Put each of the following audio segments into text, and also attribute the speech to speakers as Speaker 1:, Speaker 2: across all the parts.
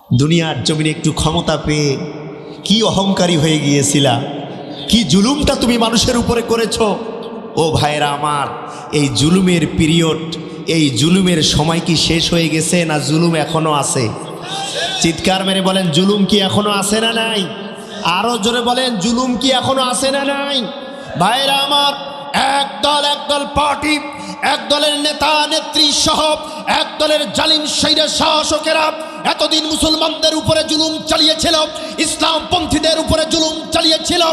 Speaker 1: দুনিয়ার জমিনে একটু ক্ষমতা পেয়ে কি অহংকারী হয়ে গিয়েছিলা, কি জুলুমটা তুমি মানুষের উপরে করেছো। ও ভাইরা আমার, এই জুলুমের পিরিয়ড, এই জুলুমের সময় কি শেষ হয়ে গেছে না জুলুম এখনো আছে? চিৎকার মেরে বলেন, জুলুম কি এখনো আছে না নাই? আরো জোরে বলেন, জুলুম কি এখনো আছে না নাই? ভাইরা আমার, একদল পার্টি, এক দলের নেতা নেত্রী সহ এক দলের জালিম শৈরা শাসকেরা এতদিন মুসলমানদের উপরে জুলুম চালিয়েছিল, ইসলামপন্থীদের উপরে জুলুম চালিয়েছিল।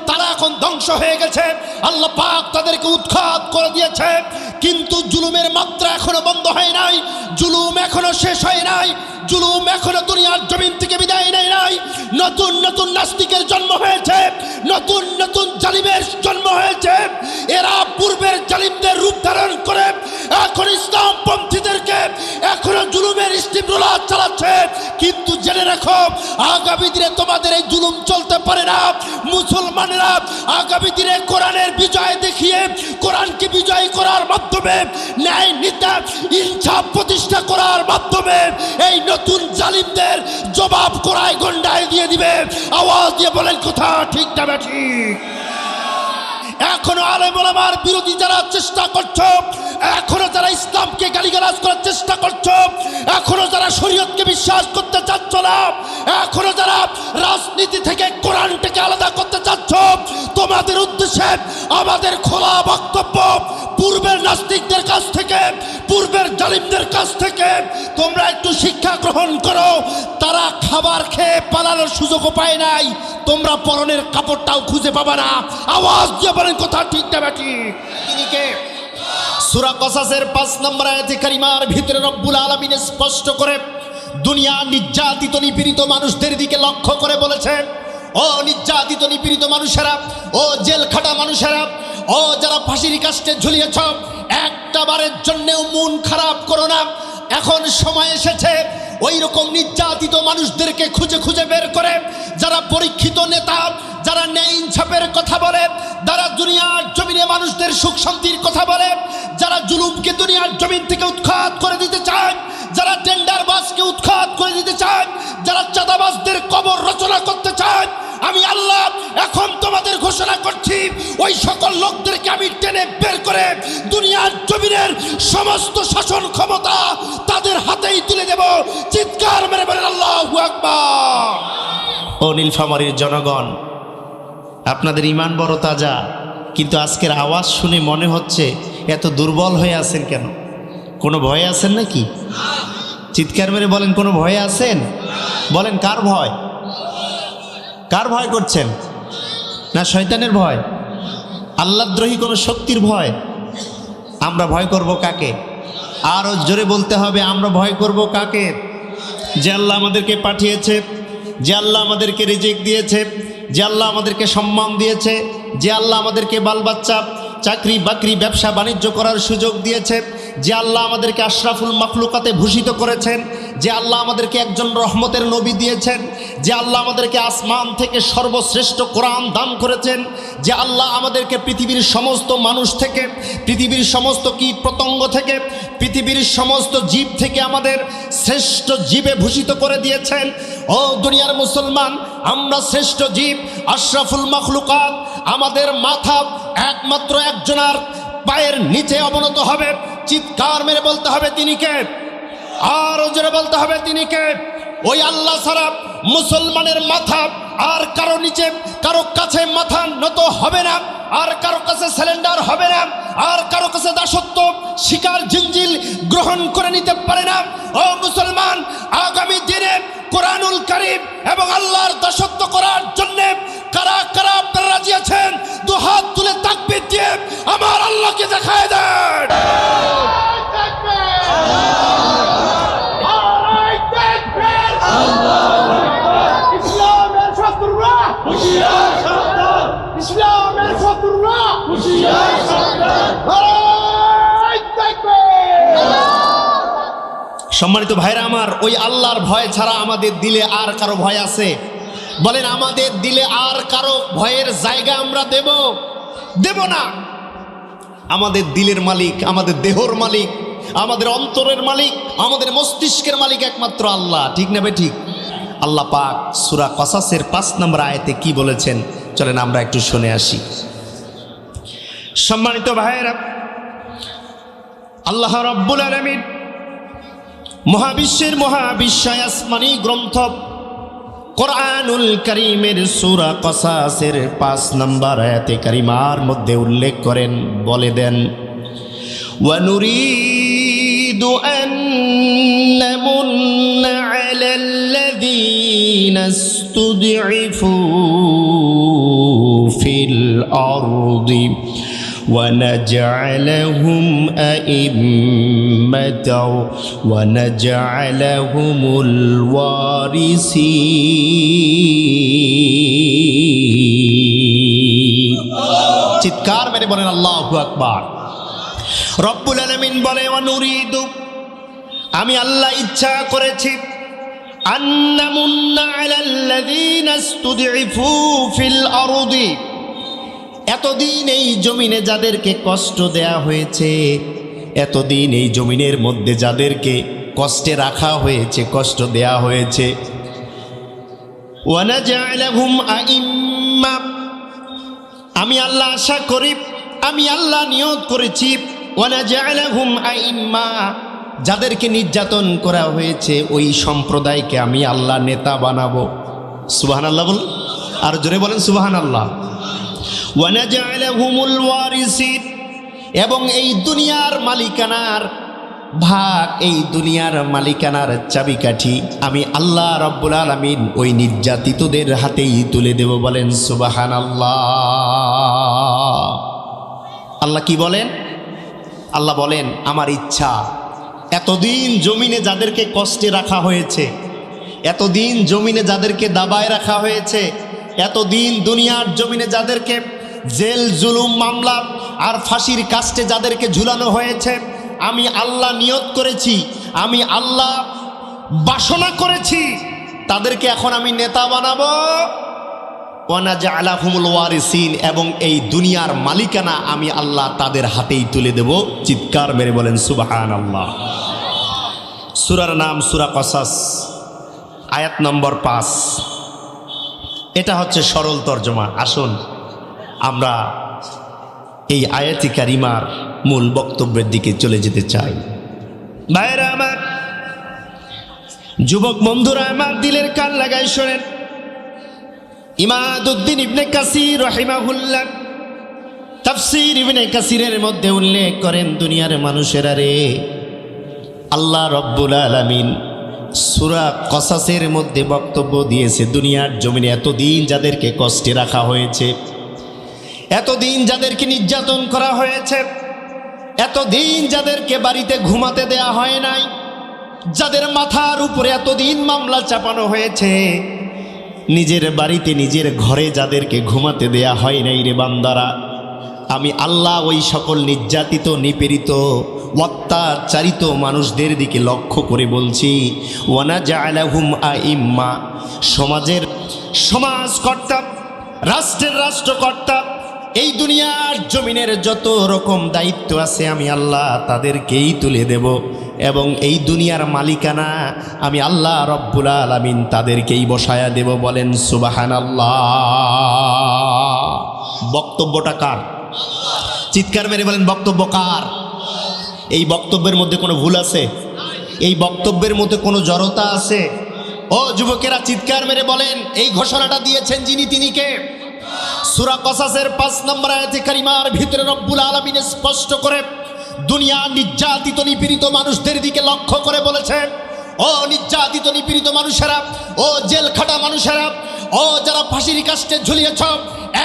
Speaker 1: তারা এখন ধ্বংস হয়ে গেছে, আল্লাহ পাক তাদেরকে উৎখাত করে দিয়েছে। কিন্তু জুলুমের মাত্রা এখনো বন্ধ হয় নাই, জুলুম এখনো শেষ হয় নাই, জুলুম এখনো দুনিয়ার জমিন থেকে বিদায় নেয় নাই। নতুন নতুন নাস্তিকের জন্ম হয়েছে, নতুন নতুন জালিমের জন্ম হয়েছে। এরা পূর্বের জালিমদের রূপ ধারণ করে এখন ইসলামপন্থীদেরকে এখনো জুলুমের স্টিমরোলার চালাচ্ছে। কিন্তু জেনে রাখো, আগামী দিনে তোমাদের এই জুলুম চলতে পারে না। মুসলমানেরা আগামী দিনে কোরআনের বিজয় দেখিয়ে, কোরআনকে বিজয় করার মাধ্যমে, ন্যায় নীতি ইনসাফ প্রতিষ্ঠা করার মাধ্যমে এই নতুন জালিমদের জবাব করায় গন্ডায় দিয়ে দিবে। আওয়াজ দিয়ে বলেন, কথা ঠিক না ঠিক? এখনো আলেম ওলামার বিরোধী যারা চেষ্টা করছো, এখনো যারা ইসলামকে গালিগালাজ করার চেষ্টা করছো, এখনো যারা শরীয়তকে বিশ্বাস করতে চাচ্ছ না, এখনো যারা রাজনীতি থেকে কোরআনটাকে আলাদা করতে চাচ্ছ, তোমাদের উদ্দেশ্যে আমাদের খোলা বক্তব্য, পূর্বের নাস্তিকদের কাছ থেকে, পূর্বের জালিমদের কাছ থেকে তোমরা একটু শিক্ষা গ্রহণ করো। তারা খাবার খেয়ে পালানোর সুযোগও পায় নাই, তোমরা পরনের কাপড়টাও খুঁজে পাবা না। আওয়াজ দিয়ে বলেন, কথা ঠিক না ঠিক? তিনি কে? সূরা কসাসের 5 নম্বর আয়াতে কারিমার ভিতরে রব্বুল আলামিন স্পষ্ট করে দুনিয়া নির্যাতিত নিপীড়িত মানুষদের দিকে লক্ষ্য করে বলেছেন, ও নির্যাতিত নিপীড়িত মানুষেরা, ও জেল খাটা মানুষেরা, ও যারা ফাঁসির কাস্টে ঝুলিয়েছ, একটা বারের জন্যেও মন খারাপ করো না। এখন সময় এসেছে ওই রকম নির্যাতিত মানুষদেরকে খুঁজে খুঁজে বের করে, যারা পরীক্ষিত নেতা, যারা ন্যায় ইনসাফের কথা বলে, যারা দুনিয়ার জমিনে মানুষদের সুখ শান্তির কথা বলে, যারা জুলুমকে দুনিয়ার জমিন থেকে উৎখাত করে দিতে চায়, যারা টেন্ডারবাজকে উৎখাত করে দিতে চায়, যারা চাঁদাবাজদের কবর রচনা করতে চায়, আমি আল্লাহ এখন তোমাদের ঘোষণা করছি, ওই সকল লোকদেরকে আমি টেনে বের করে দুনিয়ার জমিনের সমস্ত শাসন ক্ষমতা তাদের হাতেই তুলে দেব। চিৎকার মেরে বলেন আল্লাহু আকবার। ও নীলফামারীর জনগণ, আপনাদের ঈমান বড় তাজা, কিন্তু আজকের আওয়াজ শুনে মনে হচ্ছে এত দুর্বল হয়ে আছেন কেন? কোনো ভয়ে আছেন নাকি? চিৎকার মেরে বলেন, কোনো ভয়ে আছেন? বলেন, কার ভয়? কার ভয় করছেন? না শয়তানের ভয়? আল্লাহদ্রোহী কোনো শক্তির ভয়? আমরা ভয় করব কাকে? আরও জোরে বলতে হবে, আমরা ভয় করব কাকে? যে আল্লাহ আমাদেরকে পাঠিয়েছে, যে আল্লাহ আমাদেরকে রিজিক দিয়েছে, যে আল্লাহ আমাদেরকে সম্মান দিয়েছে, যে আল্লাহ আমাদেরকে বাল বাচ্চা, চাকরি বাকরি, ব্যবসা বাণিজ্য করার সুযোগ দিয়েছে, যে আল্লাহ আমাদেরকে আশরাফুল মাখলুকাতে ভূষিত করেছেন, যে আল্লাহ আমাদেরকে একজন রহমতের নবী দিয়েছেন, যে আল্লাহ আমাদেরকে আসমান থেকে সর্বশ্রেষ্ঠ কোরআন দান করেছেন, যে আল্লাহ আমাদেরকে পৃথিবীর সমস্ত মানুষ থেকে, পৃথিবীর সমস্ত কীট পতঙ্গ থেকে, পৃথিবীর সমস্ত জীব থেকে আমাদের শ্রেষ্ঠ জীবে ভূষিত করে দিয়েছেন। ও দুনিয়ার মুসলমান, আমরা শ্রেষ্ঠ জীব, আশরাফুল মাখলুকাত। আমাদের মাথা একমাত্র একজনার পায়ের নিচে অবনত হবে। চিৎকার মেরে বলতে হবে, তিনি কে? আরো জোরে বলতে হবে, তিনি কে? ওই আল্লাহ ছাড়া মুসলমানের মাথা আর কারো নিচে, কারো কাছে মাথা নত হবে না, আর কারো কাছে সিলিন্ডার হবে না, আর কারো কাছে দাসত্ব শিকার জিঞ্জিল গ্রহণ করে নিতে পারে না। ও মুসলমান, আগামী দিনে কোরআনুল কারীম এবং আল্লাহর দাসত্ব করার জন্য কারা কারা আপনারা রাজি আছেন? দু হাত তুলে তাকবীর দিয়ে আমার আল্লাহকে দেখায় দেন। সম্মানিত ভাইরা আমার, ওই আল্লাহর ভয় ছাড়া আমাদের দিলে আর কারো ভয় আছে? বলেন, আমাদের দিলে আর কারো ভয়ের জায়গা আমরা দেব না। আমাদের দিলের মালিক, আমাদের দেহর মালিক, আমাদের অন্তরের মালিক, আমাদের মস্তিষ্কের মালিক একমাত্র আল্লাহ। ঠিক না বে ঠিক? আল্লাহ পাক সূরা কসাসের 5 নম্বর আয়াতে কি বলেছেন চলেন আমরা একটু শুনে আসি। সম্মানিত ভাইয়েরা, আল্লাহ রাব্বুল আলামিন মহাবিশ্বের মহাবিশ্বয় আসমানি গ্রন্থ কোরআনুল কারীমের সূরা কসাসের 5 নম্বর আয়াতে কারিমার মধ্যে উল্লেখ করেন, বলে দেন ওয়ানুরিদু আন নামুন্না আলাল্লাযীনা ইসতুদঈফু ফিল আরদি ونجعلهم أئمة ونجعلهم الوارثين চিৎকার মেরে বলেন আল্লাহু আকবার। রব্বুল আলামিন বলে ওয়ানুরিদু, আমি আল্লাহ ইচ্ছা করেছি আন্নামুন্না আলাল্লাযীনা ইসতুদঈফু ফিল আরদি, এতদিন এই জমিনে যাদেরকে কষ্ট দেয়া হয়েছে, এতদিন এই জমিনের মধ্যে যাদেরকে কষ্টে রাখা হয়েছে, কষ্ট দেয়া হয়েছে, ওয়ানাজআলাহুম আইম্মা, আমি আল্লাহ আশা করি, আমি আল্লাহ নিয়ত করেছি, ওয়ানাজআলাহুম আইম্মা, যাদেরকে নির্যাতন করা হয়েছে ওই সম্প্রদায়কে আমি আল্লাহ নেতা বানাবো। সুবহানাল্লাহ বল, আর জোরে বলেন সুবহানাল্লাহ। ওয়ানাজআলাহুমুল ওয়ারিসিন, এবং এই দুনিয়ার মালিকানার ভাগ, এই দুনিয়ার মালিকানার চাবিকাঠি আমি আল্লাহ রাব্বুল আলামিন ওই নির্যাতিতদের হাতেই তুলে দেব। বলেন সুবহানাল্লাহ। আল্লাহ কি বলেন? আল্লাহ বলেন আমার ইচ্ছা, এতদিন জমিনে যাদেরকে কষ্টে রাখা হয়েছে, এতদিন জমিনে যাদেরকে দাবায় রাখা হয়েছে, এতদিন দুনিয়ার জমিনে যাদেরকে জেল জুলুম মামলা আর ফাঁসির কাস্টে যাদেরকে ঝুলানো হয়েছে, আমি আল্লাহ নিয়ত করেছি, আমি আল্লাহ বাসনা করেছি, তাদেরকে এখন আমি নেতা বানাবো। ওয়ানাজআলাহুমুল ওয়ারিসিন, এবং এই দুনিয়ার মালিকানা আমি আল্লাহ তাদের হাতেই তুলে দেব। চিৎকার মেরে বলেন সুবহানাল্লাহ। সূরার নাম সূরা কসাস, আয়াত নম্বর 5। এটা হচ্ছে সরল তর্জমা। আসুন আমরা এই আয়াতি কারিমার মূল বক্তব্যের দিকে চলে যেতে চাই। ভাইরা আমার, যুবক বন্ধুরা আমার, দিলের কান লাগাই শোনেন। ইমাদউদ্দিন ইবনে কাসির রাহিমাহুল্লাহ তাফসীর ইবনে কাসিরের মধ্যে উল্লেখ করেন, দুনিয়ার মানুষেরা রে, আল্লাহ রব্বুল আলামিন সূরা কসাসের মধ্যে বক্তব্য দিয়েছে, দুনিয়ার জমিনে এতদিন যাদেরকে কষ্টে রাখা হয়েছে, এতদিন যাদেরকে নির্যাতন করা হয়েছে, এতদিন যাদেরকে বাড়িতে ঘুমাতে দেয়া হয় নাই, যাদের মাথার উপরে এতদিন মামলা চাপানো হয়েছে, নিজের বাড়িতে নিজের ঘরে যাদেরকে ঘুমাতে দেয়া হয় নাই রে বান্দারা, আমি আল্লাহ ওই সকল নির্যাতিত নিপীড়িত অত্যাচারিত মানুষদের দিকে লক্ষ্য করে বলছি, ওয়ানাজআলাহুম আইম্মা, সমাজের সমাজকর্তা, রাষ্ট্রের রাষ্ট্রকর্তা, এই দুনিয়ার জমিনের যত রকম দায়িত্ব আছে আমি আল্লাহ তাদেরকেই তুলে দেব, এবং এই দুনিয়ার মালিকানা আমি আল্লাহ রব্বুল আলামিন তাদেরকেই বসায়া দেব। বলেন সুবহানাল্লাহ। বক্তব্যটা কার? চিৎকার মেরে বলেন বক্তব্য কার? এই বক্তব্যের মধ্যে কোনো ভুল আছে? এই বক্তব্যের মধ্যে কোনো জড়তা আছে? ও যুবকেরা চিৎকার মেরে বলেন, এই ঘোষণাটা দিয়েছেন যিনি, তিনি কে? সূরা কসাসের 5 নম্বর আয়াতে কারিমার ভিতরে রব্বুল আলামিন স্পষ্ট করে দুনিয়ার নির্যাতিত নিপীড়িত মানুষদের দিকে লক্ষ্য করে বলেছেন, ও নির্যাতিত নিপীড়িত মানুষেরা, ও জেল খাটা মানুষেরা, ও যারা ফাঁসির কাস্টে ঝুলিয়েছ,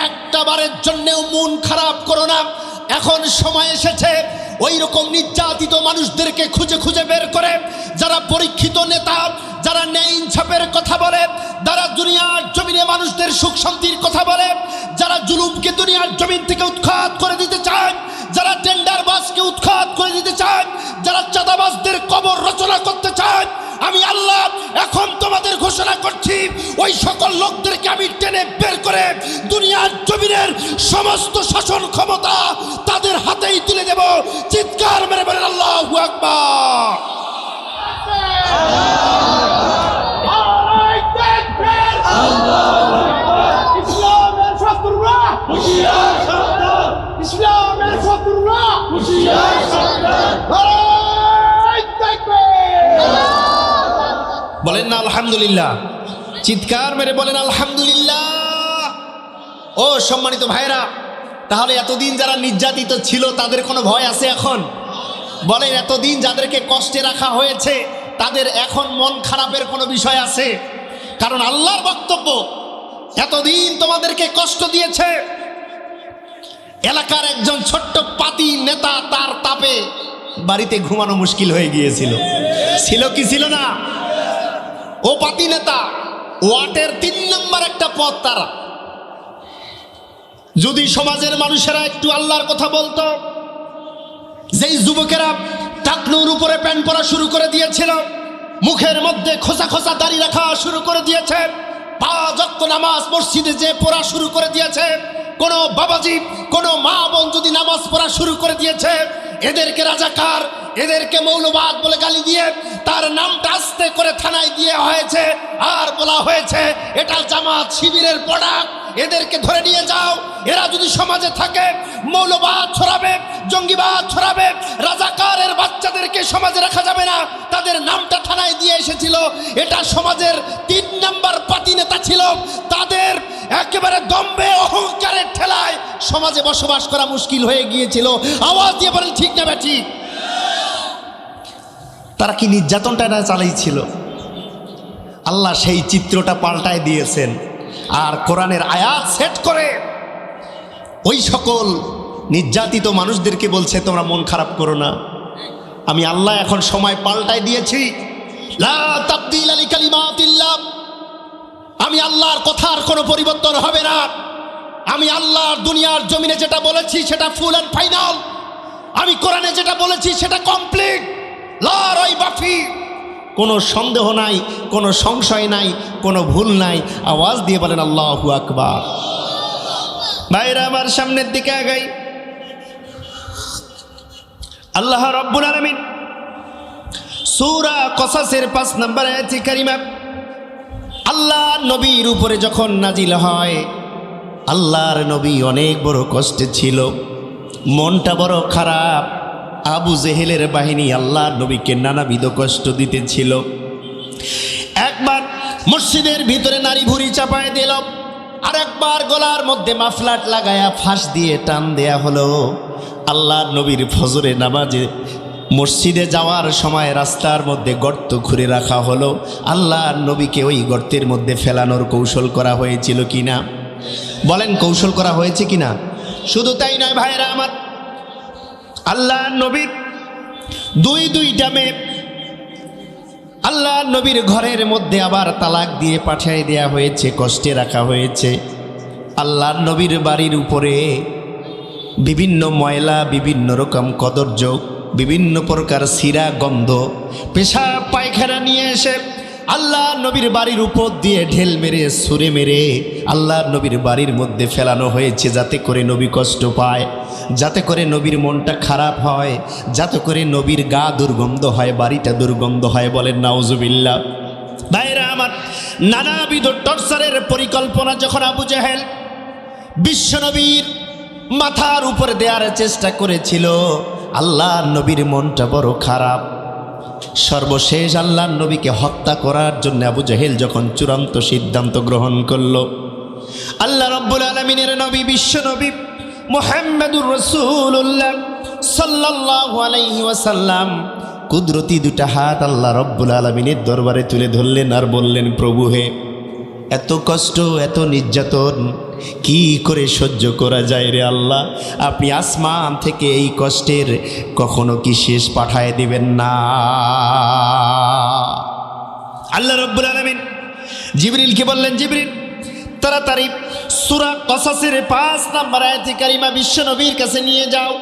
Speaker 1: একটা বারের জন্যেও মন খারাপ করো না। এখন সময় এসেছে ওই রকম নির্যাতিত মানুষদেরকে খুঁজে খুঁজে বের করে, যারা পরীক্ষিত নেতা, যারা ন্যায় ইনসাফের কথা বলে, যারা দুনিয়ার জমিনে মানুষদের সুখ শান্তির কথা বলে, যারা জুলুমকে দুনিয়ার জমিন থেকে উৎখাত করে দিতে চায়, যারা টেন্ডারবাজকে উৎখাত করে দিতে চায়, যারা চাঁদাবাজদের কবর রচনা করতে চায়, আমি আল্লাহ এখন তোমাদের ঘোষণা করছি, ওই সকল লোকদেরকে আমি টেনে বের করে দুনিয়ার জমিনের সমস্ত শাসন ক্ষমতা তাদের হাতেই তুলে দেব। চিৎকার মেরে বলেন আল্লাহু আকবার। বলেন না আলহামদুলিল্লাহ, চিৎকার মেরে বলেন আলহামদুলিল্লাহ। ও সম্মানিত ভাইরা, তাহলে এতদিন যারা নির্যাতিত ছিল তাদের কোনো ভয় আছে এখন? বলেন, এতদিন যাদেরকে কষ্টে রাখা হয়েছে তাদের এখন মন খারাপের কোনো বিষয় আছে? কারণ আল্লাহর বক্তব্য, এতদিন তোমাদেরকে কষ্ট দিয়েছে। এলাকার একজন ছোট্ট পাতি নেতা, তার তাপে বাড়িতে ঘুমানো মুশকিল হয়ে গিয়েছিল। ছিল কি ছিল না? ও পাতি নেতা ওয়ার্ডের 3 নম্বর একটা পদ তারা। যদি সমাজের মানুষেরা একটু আল্লাহর কথা বলতো, যেই যুবকেরা টাকনুর উপরে প্যান্ট পরা শুরু করে দিয়েছিল, মুখের মধ্যে খোসা খোসা দাড়ি রাখা শুরু করে দিয়েছে, 5 ওয়াক্ত নামাজ মসজিদে যে পড়া শুরু করে দিয়েছে, কোনো বাবাজি কোনো মা বোন যদি নামাজ পড়া শুরু করে দিয়েছে, এদেরকে রাজাকার, এদেরকে মৌলবাদ বলে গালি দিয়ে তার নামটা আস্তে করে থানায় দিয়ে হয়েছে, আর বলা হয়েছে এটা জামাত শিবিরের প্রোডাক্ট, এদেরকে ধরে নিয়ে যাও। এরা যদি সমাজে থাকে মৌলবাদ ছড়াবে, জঙ্গিবাদ ছড়াবে, রাজাকারের বাচ্চাদেরকে সমাজে রাখা যাবে না, তাদের নামটা থানায় দিয়ে এসেছিল। এটা সমাজের 3 নম্বর পাতি নেতা ছিল। তাদের একেবারে দম্বে অহংকারের ঠেলায় সমাজে বসবাস করা মুশকিল হয়ে গিয়েছিল। আওয়াজ দিয়ে বলেন ঠিক না ঠিক? তারা কি নির্যাতনটা না চালাইছিল? আল্লাহ সেই চিত্রটা পাল্টায় দিয়েছেন, আর কোরআনের আয়াত সেট করে ওই সকল নির্যাতিত মানুষদেরকে বলছে তোমরা মন খারাপ করো না, আমি আল্লাহ এখন সময় পাল্টায় দিয়েছি। লা তাবদীলা লিকালিমাতিল্লাহ, আমি আল্লাহর কথার কোনো পরিবর্তন হবে না। আমি আল্লাহর দুনিয়ার জমিনে যেটা বলেছি সেটা ফুল অ্যান্ড ফাইনাল। আমি কোরআনে যেটা বলেছি সেটা কমপ্লিট, লা রাইবা ফি, কোনো সন্দেহ নাই, কোনো সংশয় নাই, কোনো ভুল নাই। আওয়াজ দিয়ে বলেন আল্লাহু আকবার। ভাইরা আমার, সামনের দিকে আগাই। আল্লাহ রাব্বুল আলামিন সূরা কসাসের 5 নম্বর আয়াতে কারিমা, আল্লাহ নবীর উপরে যখন নাজিল হয়, আল্লাহর নবী অনেক বড় কষ্টে ছিল, মনটা বড় খারাপ। আবু জেহেলের বাহিনী আল্লাহর নবীকে নানাবিধ কষ্ট দিতেছিল। একবার মসজিদের ভিতরে নারী ভুঁড়ি চাপায় দিল, আর একবার গলার মধ্যে মাফলাট লাগায়া ফাঁস দিয়ে টান দেয়া হলো। আল্লাহর নবীর ফজরে নামাজে মসজিদে যাওয়ার সময় রাস্তার মধ্যে গর্ত খুঁড়ে রাখা হলো। আল্লাহর নবীকে ওই গর্তের মধ্যে ফেলানোর কৌশল করা হয়েছিল কিনা? বলেন, কৌশল করা হয়েছে কিনা? শুধু তাই নয় ভাইরা আমার, আল্লাহর নবীর দুইটা মেয়ে আল্লাহর নবীর ঘরের মধ্যে আবার তালাক দিয়ে পাঠিয়ে দেয়া হয়েছে, কষ্টে রাখা হয়েছে। আল্লাহর নবীর বাড়ির উপরে বিভিন্ন ময়লা, বিভিন্ন রকম কদর্য, বিভিন্ন প্রকার শিরা, গন্ধ, পেশাব পায়খানা নিয়ে এসে আল্লাহর নবীর বাড়ির উপর দিয়ে ঢেল মেরে, ছুঁড়ে মেরে আল্লাহর নবীর বাড়ির মধ্যে ফেলানো হয়েছে, যাতে করে নবী কষ্ট পায়, যাতে করে নবীর মনটা খারাপ হয়, যাতে করে নবীর গা দুর্গন্ধ হয়, বাড়িটা দুর্গন্ধ হয়। বলেন নাউজুবিল্লাহ। ভাইরা আমার, নানাবিধ টর্চারের পরিকল্পনা যখন আবু জেহেল বিশ্বনবীর মাথার উপরে দেওয়ার চেষ্টা করেছিল, আল্লাহর নবীর মনটা বড় খারাপ। সর্বশেষ আল্লাহর নবীকে হত্যা করার জন্য আবু জেহেল যখন চূড়ান্ত সিদ্ধান্ত গ্রহণ করল, আল্লাহ রাব্বুল আলামিনের নবী, বিশ্ব নবী মুহাম্মদুর রাসূলুল্লাহ সাল্লাল্লাহু আলাইহি ওয়াসাল্লাম কুদরতি 2টা হাত আল্লাহ রাব্বুল আলামিনের দরবারে তুলে ধরলেন আর বললেন, প্রভু হে, এত কষ্ট, এত নির্যাতন কি করে সহ্য করা যায় রে আল্লাহ? আপনি আসমান থেকে এই কষ্টের কখনো কি শেষ পাঠায় দিবেন না? আল্লাহ রাব্বুল আলামিন জিবরিলকে বললেন, জিবরিল তাড়াতাড়ি সূরা কসাসের 5 নম্বর আয়াতে কারিমা বিশ্ব নবীর কাছে নিয়ে যাও,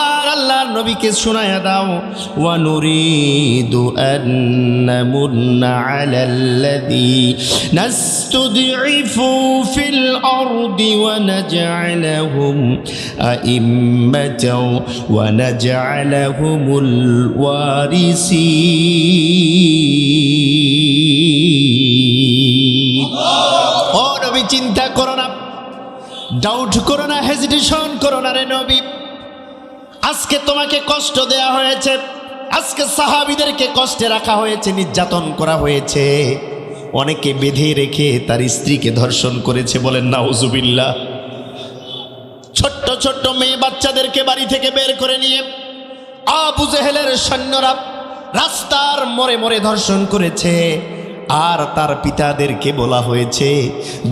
Speaker 1: আর আল্লাহর নবীকে শোনায়া দাও। ওয়া নুরিদু আন নামুন্না আলাল্লাযী নাস্তুদঈফু ফিল আরদি ওয়া নাজআলাহুম আইম্মাতাও ওয়া নাজআলাহুমুল ওয়ারিসিন। ও নবী, চিন্তা করো না, ডাউট করো না, হেজিটেশন করো না রে নবী। আজকে তোমাকে কষ্ট দেয়া হয়েছে, আজকে সাহাবীদেরকে কষ্টে রাখা হয়েছে, নির্যাতন করা হয়েছে, অনেকে বেঁধে রেখে তার স্ত্রীকে ধর্ষণ করেছে, বলেন নাউজুবিল্লাহ। ছোট্ট ছোট্ট মেয়ে বাচ্চাদেরকে বাড়ি থেকে বের করে নিয়ে আবু জেহেলের সৈন্যরা রাস্তার মোড়ে মোড়ে ধর্ষণ করেছে। আর তার পিতাদেরকে বলা হয়েছে,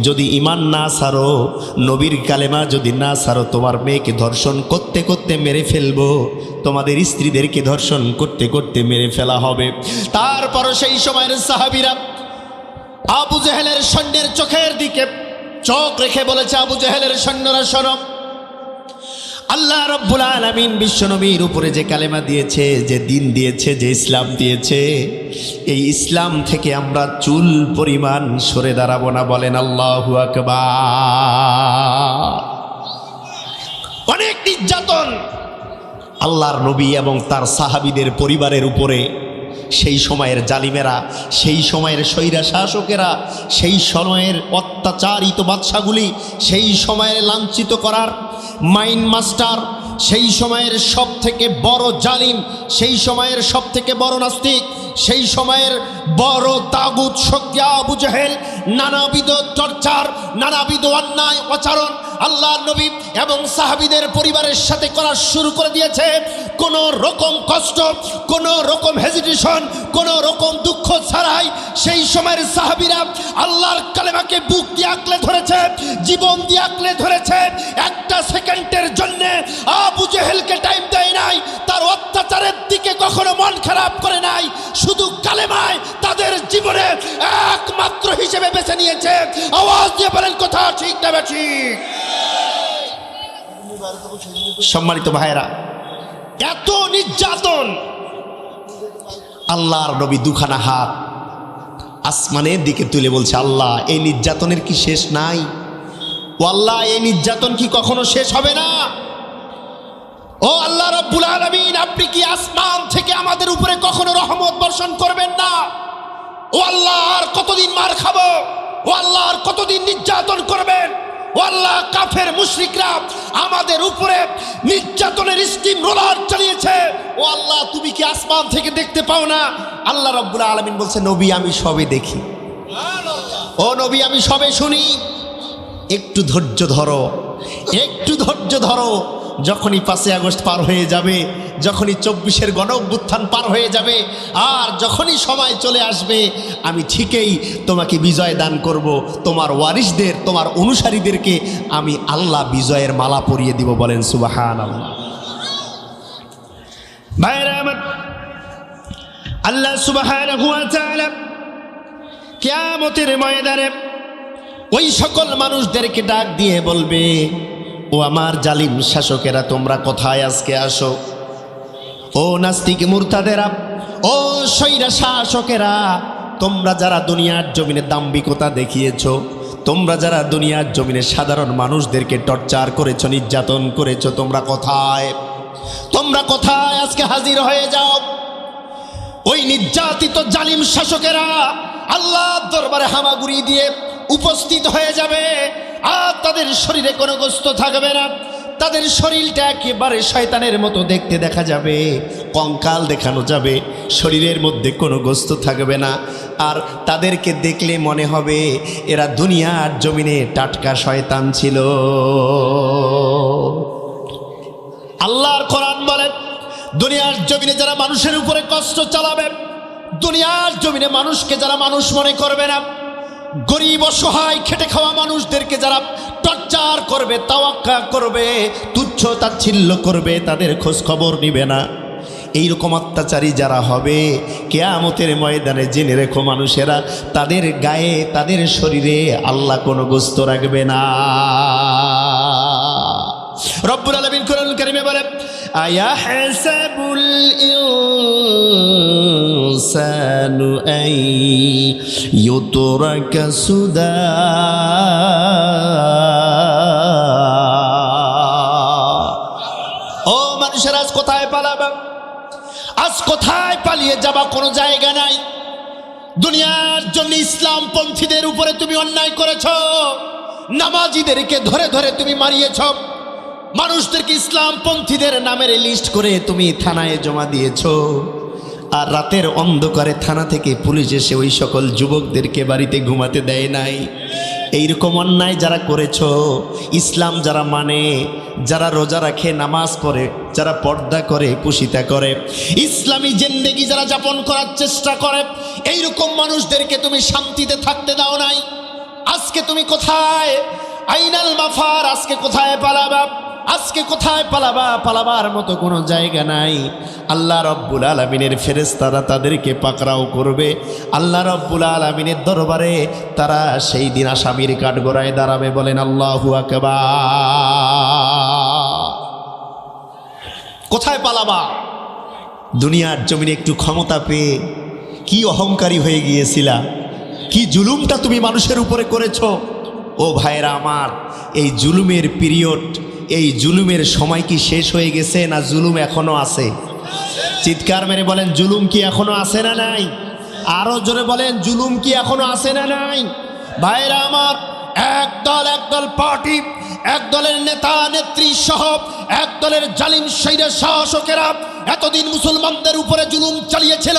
Speaker 1: যদি ঈমান না ছাড়ো, নবীর কালেমা যদি না ছাড়ো, তোমার মেয়েকে ধর্ষণ করতে করতে মেরে ফেলবো, তোমাদের স্ত্রীদেরকে ধর্ষণ করতে করতে মেরে ফেলা হবে। তারপরও সেই সময়ের সাহাবীরা আবু জেহেলের সৈন্যের চোখের দিকে চোখ রেখে বলেছে, আবু জেহেলের সৈন্যরা শোনো, আল্লাহ রাব্বুল আলামিন বিশ্বনবীর উপরে যে কালেমা দিয়েছে, যে দিন দিয়েছে, যে ইসলাম দিয়েছে, এই ইসলাম থেকে আমরা চুল পরিমাণ সরে দাঁড়াবো না, বলেন আল্লাহু আকবার। অনেক নির্যাতন আল্লাহর নবী এবং তার সাহাবীদের পরিবারের উপরে সেই সময়ের জালিমেরা, সেই সময়ের স্বৈরা শাসকেরা, সেই সময়ের অত্যাচারিত বাদশাগুলি, সেই সময়ের লাঞ্ছিত করার মাইন্ড মাস্টার, সেই সময়ের সব থেকে বড় জালিম, সেই সময়ের সব থেকে বড় নাস্তিক, সেই সময়ের বড় তাগুত শক্তি আবু জেহেল নানাবিধ টর্চার, নানাবিধ অন্যায় আচরণ আল্লাহ নবী এবং সাহাবীদের পরিবারের সাথে করা শুরু করে দিয়েছে। কোনো রকম কষ্ট, কোনো রকম হেজিটেশন, কোনো রকম দুঃখ ছাড়াই সেই সময়ের সাহাবীরা আল্লাহর কালেমাকে বুক দিয়ে আঁকলে ধরেছে, জীবন দিয়ে আঁকলে ধরেছে। একটা সেকেন্ডের জন্য আবু জেহেলকে টাইম দেয় নাই, তার অত্যাচারের দিকে কখনো মন খারাপ করে নাই, শুধু কালেমায় তাদের জীবনে একমাত্র হিসেবে বেছে নিয়েছে। আওয়াজ দিয়ে বলেন কথা ঠিক না ঠিক? সম্মানিত ভাইরা, এত নির্যাতন, আল্লাহর নবী দুখানা হাত আসমানের দিকে তুলে বলছে, আল্লাহ এই নির্যাতনের কি শেষ নাই? ও আল্লাহ, এই নির্যাতন কি কখনো শেষ হবে না? ও আল্লাহ রাব্বুল আলামিন, আপনি কি আসমান থেকে আমাদের উপরে কখনো রহমত বর্ষণ করবেন না? ও আল্লাহ, আর কতদিন মার খাবো? ও আল্লাহ, আর কতদিন নির্যাতন করবেন? ও আল্লাহ, কাফের মুশরিকরা আমাদের উপরে নির্যাতনের স্টিম রোলার চালিয়েছে। ও আল্লাহ, তুমি কি আসমান থেকে দেখতে পাও না? আল্লাহ রাব্বুল আলামিন বলছে, নবী আমি সবে দেখি, ও নবী আমি সবে শুনি, একটু ধৈর্য ধরো, একটু ধৈর্য ধরো। যখনই 5ই আগস্ট পার হয়ে যাবে, যখনই 24-এর গণঅভ্যুত্থান পার হয়ে যাবে, আর যখনই সময় চলে আসবে, আমি ঠিকই তোমাকে বিজয় দান করব। তোমার ওয়ারিসদের, তোমার অনুসারীদেরকে আমি আল্লাহ বিজয়ের মালা পরিয়ে দিব, বলেন সুবহানাল্লাহ। ভাইরা আমার, আল্লাহ সুবহানাহু ওয়া তাআলা কিয়ামতের ময়দানে ওই সকল মানুষদেরকে ডাক দিয়ে বলবে, ও আমার জালিম শাসকেরা, তোমরা কোথায় আজকে আসো? ও নাস্তিক মুরতাদেরা, ও স্বৈরা শাসকেরা, তোমরা যারা দুনিয়ার জমিনে দাম্ভিকতা দেখিয়েছো, তোমরা যারা দুনিয়ার জমিনে সাধারণ মানুষদেরকে টর্চার করেছো, নির্যাতন করেছো, তোমরা কোথায়? তোমরা কোথায়? আজকে হাজির হয়ে যাও। ওই নির্যাতিত জালিম শাসকেরা আল্লাহর দরবারে হামাগুড়ি দিয়ে উপস্থিত হয়ে যাবে, আর তাদের শরীরে কোনো গোস্ত থাকবে না, তাদের শরীরটা একেবারে শয়তানের মতো দেখতে দেখা যাবে, কঙ্কাল দেখানো যাবে, শরীরের মধ্যে কোনো গোস্ত থাকবে না। আর তাদেরকে দেখলে মনে হবে এরা দুনিয়ার জমিনে টাটকা শয়তান ছিল। আল্লাহর কোরআন বলে, দুনিয়ার জমিনে যারা মানুষের উপরে কষ্ট চালাবে, দুনিয়ার জমিনে মানুষকে যারা মানুষ মনে করবে না, গরিব অসহায় খেটে খাওয়া মানুষদেরকে যারা টর্চার করবে, তাওয়াক্কা করবে, তুচ্ছ তাচ্ছিল্য করবে, তাদের খোঁজ খবর নিবে না, এইরকম অত্যাচারী যারা হবে, কিয়ামতের ময়দানে জেনে রেখো মানুষেরা, তাদের গায়ে, তাদের শরীরে আল্লাহ কোনো গোস্ত রাখবে না। রব্বুল আলামিন কোরআনুল কারীমে বলে, আয়াহসাবুল ইনসানু আই ইউতরাকা সুদা। ও মানুষের, আজ কোথায় পালাবা? আজ কোথায় পালিয়ে যাবা? কোনো জায়গা নাই। দুনিয়ার জন্য ইসলাম পন্থীদের উপরে তুমি অন্যায় করেছ, নামাজিদেরকে ধরে ধরে তুমি মারিয়েছ, মানুষদেরকে ইসলাম পন্থীদের নামের লিস্ট করে তুমি থানায় জমা দিয়েছ, আর রাতের অন্ধকারে থানা থেকে পুলিশ এসে ওই সকল যুবকদেরকে বাড়িতে ঘুমাতে দেয় নাই। এইরকম অন্যায় যারা করেছ, ইসলাম যারা মানে, যারা রোজা রাখে, নামাজ পড়ে, যারা পর্দা করে, কুশিতা করে, ইসলামী জিন্দেগি যারা যাপন করার চেষ্টা করে, এইরকম মানুষদেরকে তুমি শান্তিতে থাকতে দাও নাই। আজকে তুমি কোথায়? আইনাল মাফার, আজকে কোথায় পালাবা? আজকে কোথায় পালাবা? পালাবার মতো কোনো জায়গা নাই। আল্লাহ রব্বুল আলামিনের ফেরেশতারা তাদেরকে পাকড়াও করবে। আল্লাহ রব্বুল আলামিনের দরবারে তারা সেই দিন আসামির কাঠগড়ায় দাঁড়াবে। বলেন আল্লাহু আকবার। কোথায় পালাবা? দুনিয়ার জমিনে একটু ক্ষমতা পেয়ে কি অহংকারী হয়ে গিয়েছিলা, কি জুলুমটা তুমি মানুষের উপরে করেছ। ও ভাইরা আমার, এই জুলুমের পিরিয়ড, এই জুলুমের সময় কি শেষ হয়ে গেছে, না জুলুম এখনো আছে? চিৎকার মেরে বলেন, জুলুম কি এখনো আছে না নাই? আরো জোরে বলেন, জুলুম কি এখনো আছে না নাই? ভাইরা আমার, একদল পার্টি, এক দলের নেতা নেত্রী সহ এক দলের জালিম শৈর শাসকেরা এতদিন মুসলমানদের উপরে জুলুম চালিয়েছিল,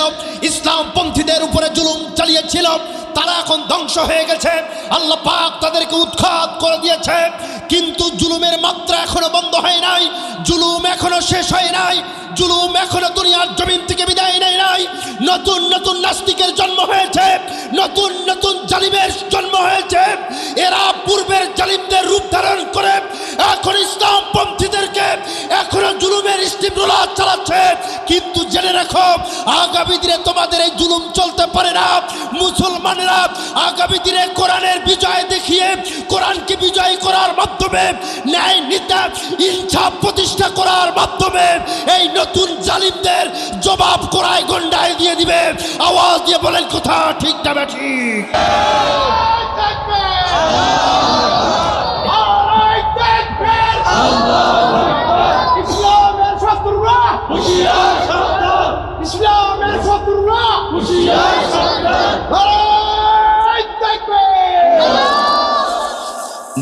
Speaker 1: ইসলামপন্থীদের উপরে জুলুম চালিয়েছিল, তারা এখন ধ্বংস হয়ে গেছে। আল্লাহ পাক তাদেরকে উৎখাত করে দিয়েছে, কিন্তু জুলুমের মাত্রা এখনো বন্ধ হয় নাই, জুলুম এখনো শেষ হয় নাই, জুলুম এখনো দুনিয়ার জমিন থেকে বিদায় নেয় নাই। নতুন নতুন নাস্তিকের জন্ম হয়েছে, নতুন নতুন জালিমের জন্ম হয়েছে। এরা পূর্বের জালিমদের রূপ ধারণ করে এখন ইসলামপন্থীদেরকে এখনো জুলুমের স্টিমরোলা চালাচ্ছে। কিন্তু জেনে রাখো, আগামী দিনে তোমাদের এই জুলুম চলতে পারে না। মুসলমানেরা আগামী দিনে কোরআনের বিজয় দেখিয়ে, কোরআনকে বিজয় করার মাধ্যমে, ন্যায় নীতি ইনসাফ প্রতিষ্ঠা করার মাধ্যমে এই নতুন জালিমদের জবাব কোরআন গন্ডায় দিয়ে দিবে। আওয়াজ দিয়ে বলেন, কথা ঠিক না ঠিক?
Speaker 2: ইসলামের শত্রুরা হুঁশিয়ার সাবধান, ইসলামের শত্রুরা হুঁশিয়ার সাবধান।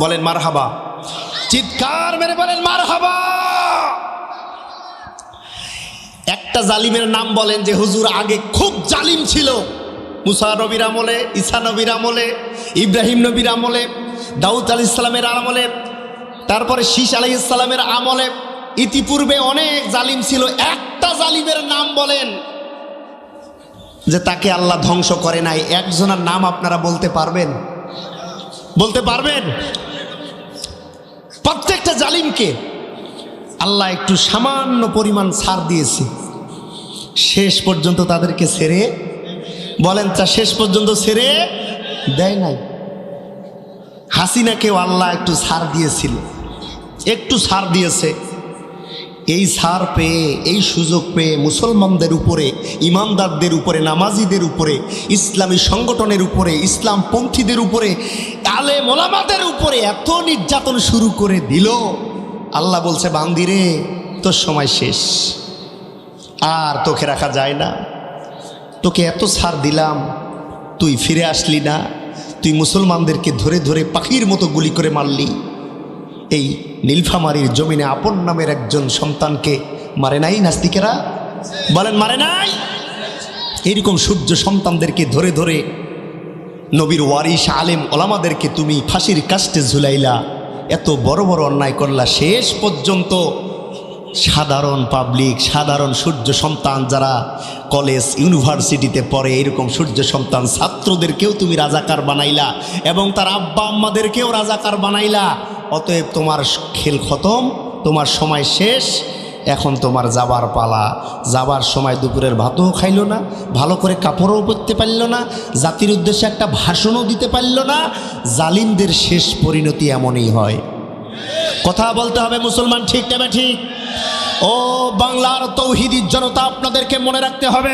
Speaker 1: বলেন মারহাবা, চিৎকার মেরে বলেন মারহাবা। একটা জালিমের নাম বলেন যে হুজুর আগে খুব জালিম ছিল। মুসা নবীর আমলে, ঈসা নবীর আমলে, ইব্রাহিম নবীর আমলে, দাউদ আলাইহিস সালামের আমলে, তারপরে শীষ আলাইহিস সালামের আমলে, ইতিপূর্বে অনেক জালিম ছিল। একটা জালিমের নাম বলেন যে তাকে আল্লাহ ধ্বংস করে নাই। একজনের নাম আপনারা বলতে পারবেন? বলতে পারবেন? প্রত্যেকটা জালিমকে আল্লাহ একটু সামান্য পরিমাণ ছাড় দিয়েছে, শেষ পর্যন্ত তাদেরকে ছেড়ে, বলেন তা শেষ পর্যন্ত ছেড়ে দেয় নাই। হাসিনাকেও আল্লাহ একটু ছাড় দিয়েছিল, একটু ছাড় দিয়েছে। এই ছাড় পেয়ে, এই সুযোগ পেয়ে মুসলমানদের উপরে, ইমানদারদের উপরে, নামাজিদের উপরে, ইসলামী সংগঠনের উপরে, ইসলামপন্থীদের উপরে, আলেম ওলামাদের উপরে এত নির্যাতন শুরু করে দিল। আল্লাহ বলছে, বান্দিরে তোর সময় শেষ, আর তোকে রাখা যায় না। তোকে এত ছাড় দিলাম, তুই ফিরে আসলি না, তুই মুসলমানদেরকে ধরে ধরে পাখির মতো গুলি করে মারলি। এই নীলফামারীর জমিনে আপন নামের একজন সন্তানকে মারে নাই নাস্তিকেরা? বলেন মারে নাই? এইরকম সূর্য সন্তানদেরকে ধরে ধরে নবীর ওয়ারিস আলেম ওলামাদেরকে তুমি ফাঁসির কাস্টে ঝুলাইলা, এত বড় বড় অন্যায় করলা। শেষ পর্যন্ত সাধারণ পাবলিক, সাধারণ সূর্য সন্তান যারা কলেজ ইউনিভার্সিটিতে পড়ে, এরকম সূর্য সন্তান ছাত্রদেরকেও তুমি রাজাকার বানাইলা এবং তার আব্বা আম্মাদেরকেও রাজাকার বানাইলা। অতএব তোমার খেল খতম, তোমার সময় শেষ। এখন তোমার যাবার পালা। যাবার সময় দুপুরের ভাতও খাইল না, ভালো করে কাপড়ও পরতে পারল না, জাতির উদ্দেশ্যে একটা ভাষণও দিতে পারল না। জালিমদের শেষ পরিণতি এমনই হয়। কথা বলতে হবে মুসলমান, ঠিক না ঠিক? ও বাংলার তৌহিদি জনতা, আপনাদেরকে মনে রাখতে হবে,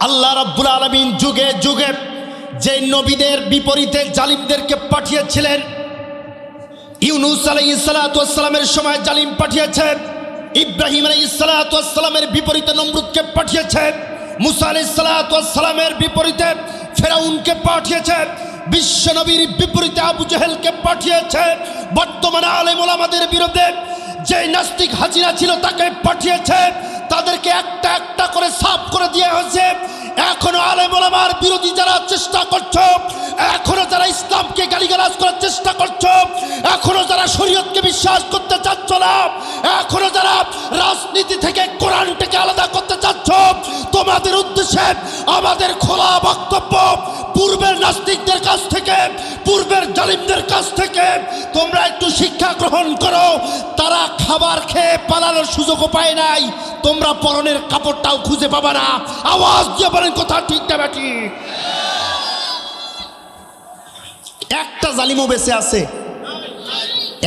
Speaker 1: আল্লাহ রাব্বুল আলামিন যুগে যুগে যে নবীদের বিপরীতে জালিমদেরকে পাঠিয়েছিলেন, ইউনূস আলাইহিস সালাতু ওয়াস সালামের সময় জালিম পাঠিয়েছেন, ইব্রাহিম আলাইহিস সালাতু ওয়াস সালামের বিপরীতে নমরুদকে পাঠিয়েছেন, মুসা আলাইহিস সালাতু ওয়াস সালামের বিপরীতে ফেরাউনকে পাঠিয়েছেন, বিশ্ব নবীর বিপরীতে আবু জেহেলকে পাঠিয়েছেন, বর্তমানে আলেম ওলামাদের বিরুদ্ধে যে নাস্তিক হাসিনা ছিল তাকে পাঠিয়েছে, তাদেরকে একটা একটা করে সাফ করে দেওয়া হয়েছে। এখনো আলেম ওলামার বিরোধী যারা চেষ্টা করছো, এখনো যারা ইসলামকে গালিগালাজ করার চেষ্টা করছো, এখনো যারা শরীয়তকে বিশ্বাস করতে চাচ্ছ না, এখনো যারা রাজনীতি থেকে কোরআনটাকে আলাদা করতে চাচ্ছ, তোমাদের উদ্দেশ্যে আমাদের খোলা বক্তব্য, পূর্বের নাস্তিকদের কাছ থেকে, পূর্বের জালিমদের কাছ থেকে তোমরা একটু শিক্ষা গ্রহণ করো। তারা খাবার খেয়ে পালানোর সুযোগও পায় নাই, তোমরা পরনের কাপড়টাও খুঁজে পাবা না। আওয়াজ দিয়ে বলেন কথা ঠিক না বেঠিক? একটা জালিমও বেঁচে আছে?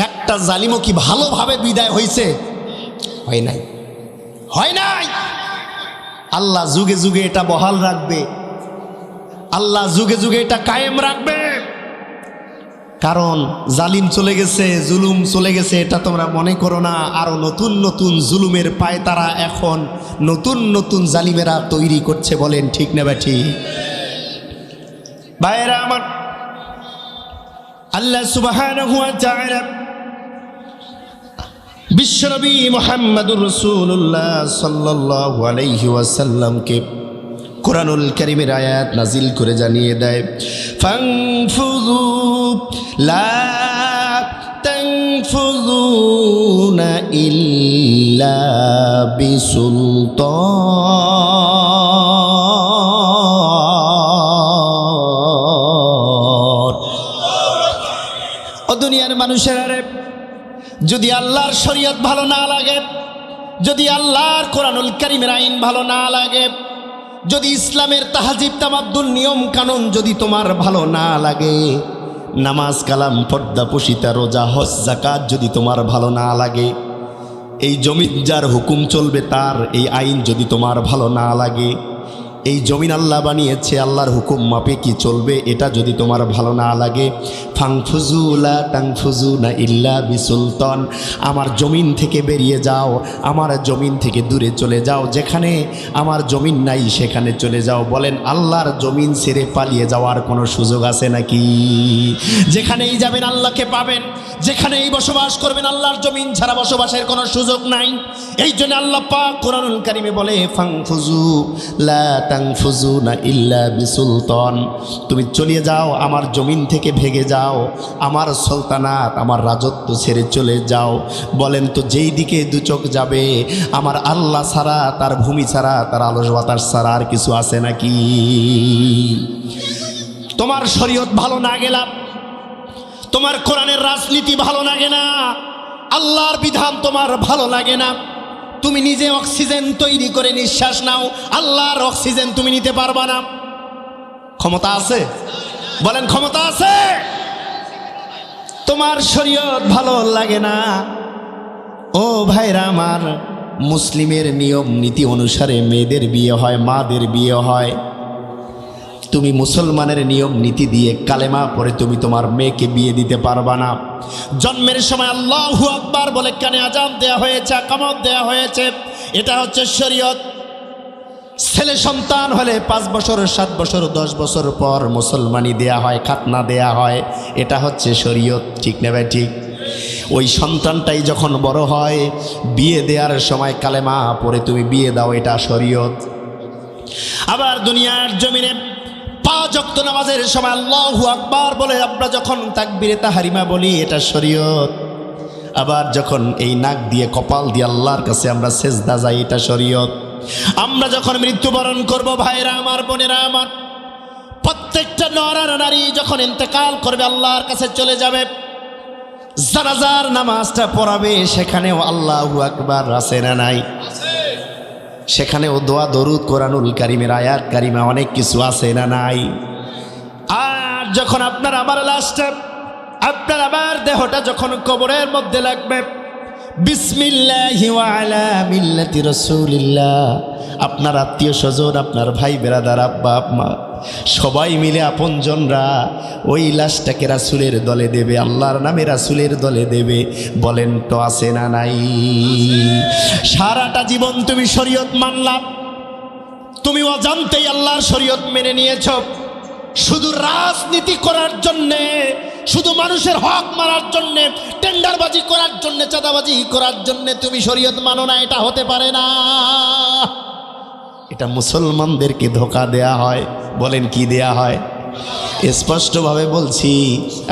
Speaker 1: একটা জালিমও কি ভালোভাবে বিদায় হয়েছে? হয় নাই, হয় নাই। আল্লাহ যুগে যুগে এটা বহাল রাখবে, আল্লাহ যুগে যুগে এটা কায়েম রাখবে। কারণ জালিম চলে গেছে, জুলুম চলে গেছে, এটা তোমরা মনে করো না। আরো নতুন নতুন জুলুমের পায় তারা এখন নতুন নতুন জালিমেরা তৈরি করছে। বলেন ঠিক না বেঠি? ভাইরা আমার, আল্লাহ সুবহানাহু ওয়া তাআলা বিশ্বনবী মুহাম্মদুর রাসূলুল্লাহ সাল্লাল্লাহু আলাইহি ওয়াসাল্লামকে কুরআনুল কারীমের আয়াত নাজিল করে জানিয়ে দেয়, ফানফুযু লা তানফুযুনা ইল্লা বিসুলতান। ও দুনিয়ার মানুষেরা রে, যদি আল্লাহর শরীয়ত ভালো না লাগে, যদি আল্লাহর কোরআনুল কারীমের আইন ভালো না লাগে, যদি ইসলামের তাহাজিব তামাদ্দুন নিয়ম কানুন যদি তোমার ভালো না লাগে, নামাজ কালাম পর্দা পশিতা রোজা হজ যাকাত যদি তোমার ভালো না লাগে, এই জমিন যার হুকুম চলবে তার এই আইন যদি তোমার ভালো না লাগে, এই জমিন আল্লাহ বানিয়েছে, আল্লাহর হুকুম মাপে কি চলবে, এটা যদি তোমার ভালো না লাগে, ফাংফুজু লা তাংফুজুনা ইল্লা বিসুলতান, আমার জমিন থেকে বেরিয়ে যাও, আমার জমিন থেকে দূরে চলে যাও, যেখানে আমার জমিন নাই সেখানে চলে যাও। বলেন আল্লাহর জমিন ছেড়ে পালিয়ে যাওয়ার কোনো সুযোগ আছে নাকি? যেখানেই যাবেন আল্লাহকে পাবেন, যেখানেই বসবাস করবেন আল্লাহর জমিন ছাড়া বসবাসের কোনো সুযোগ নাই। এই জন্য আল্লাহ পাক কোরআনুল কারীমে বলে, ফাংফুজু লা তানফুজুনা ইল্লা বিসুলতান, তুমি চলে যাও, আমার জমিন থেকে ভেগে যাও, আমার সুলতানাত আমার রাজত্ব ছেড়ে চলে যাও। বলেন তো যেই দিকে দু চোখ যাবে আমার আল্লাহ ছাড়া, তার ভূমি ছাড়া, তার আলোস বাতাস ছাড়া আর কিছু আছে নাকি? তোমার শরীয়ত ভালো না গেলাম, তোমার কোরআনের রাজনীতি ভালো লাগে না, আল্লাহর বিধান তোমার ভালো লাগে না, তুমি নিজে অক্সিজেন তৈরি করে নিঃশ্বাস নাও, আল্লাহর অক্সিজেন তুমি নিতে পারবা না। ক্ষমতা আছে? বলেন ক্ষমতা আছে? তোমার শরীয়ত ভালো লাগে না। ও ভাইরা আমার, মুসলিমের নিয়ম নীতি অনুসারে মেয়েদের বিয়ে হয়, মাদের বিয়ে হয়। তুমি মুসলমানের নিয়ম নীতি দিয়ে কালেমা পড়ে তুমি তোমার মেয়েকে বিয়ে দিতে পারবা না। জন্মের সময় আল্লাহু আকবার বলে কানে আজান দেয়া হয়েছে, কামত দেয়া হয়েছে, এটা হচ্ছে শরীয়ত। ছেলে সন্তান হলে 5 বছর 7 বছর 10 বছর পর মুসলমানি দেয়া হয়, খাতনা দেয়া হয়, এটা হচ্ছে শরীয়ত। ঠিক না ভাই? ঠিক। ওই সন্তানটাই যখন বড় হয় বিয়ে দেওয়ার সময় কালেমা পড়ে তুমি বিয়ে দাও, এটা শরীয়ত। আবার দুনিয়ার জমিনে 5 ওয়াক্ত নামাজের সময় আল্লাহু আকবার বলে আমরা যখন তাকবীরে তাহরিমা বলি, এটা শরীয়ত। আবার যখন এই নাক দিয়ে কপাল দিয়ে আল্লাহর কাছে আমরা সেজদা যাই, এটা শরীয়ত। আমরা যখন মৃত্যুবরণ করব, ভাইরা আমার, বোনেরা আমার, প্রত্যেকটা নর আর নারী যখন ইন্তেকাল করবে আল্লাহর কাছে চলে যাবে, জানাজার নামাজটা পড়াবে, সেখানেও আল্লাহু আকবার আছে না নাই? সেখানেও দোয়া দরুদ কোরআনুল কারীমের আয়াত কারিমা অনেক কিছু আছে না নাই? আর যখন আপনার আমার লাশটা, আপনার আমার দেহটা যখন কবরের মধ্যে লাগবে, বিসমিল্লাহি ওয়া আলা মিল্লাতি রাসূলিল্লাহ, আপনার আত্মীয় স্বজন, আপনার ভাই বেরাদার, আব্বা আম্মা সবাই মিলে আপনজনরা ওই লাশটাকে রাসূলের দলে দেবে, আল্লাহর নামে রাসূলের দলে দেবে। বলেন তো আছে না নাই? সারাটা জীবন তুমি শরীয়ত মানলা, তুমি অজান্তেই আল্লাহর শরীয়ত মেনে নিয়েছ, শুধু রাজনীতি করার জন্যে শুধু মানুষের হক মারার জন্যে, টেন্ডারবাজি করার জন্যে, চাঁদাবাজি করার জন্যে তুমি শরীয়ত মানো না, এটা হতে পারে না। এটা মুসলমানদেরকে ধোঁকা দেয়া হয়। বলেন কি দেয়া হয়? স্পষ্টভাবে বলছি,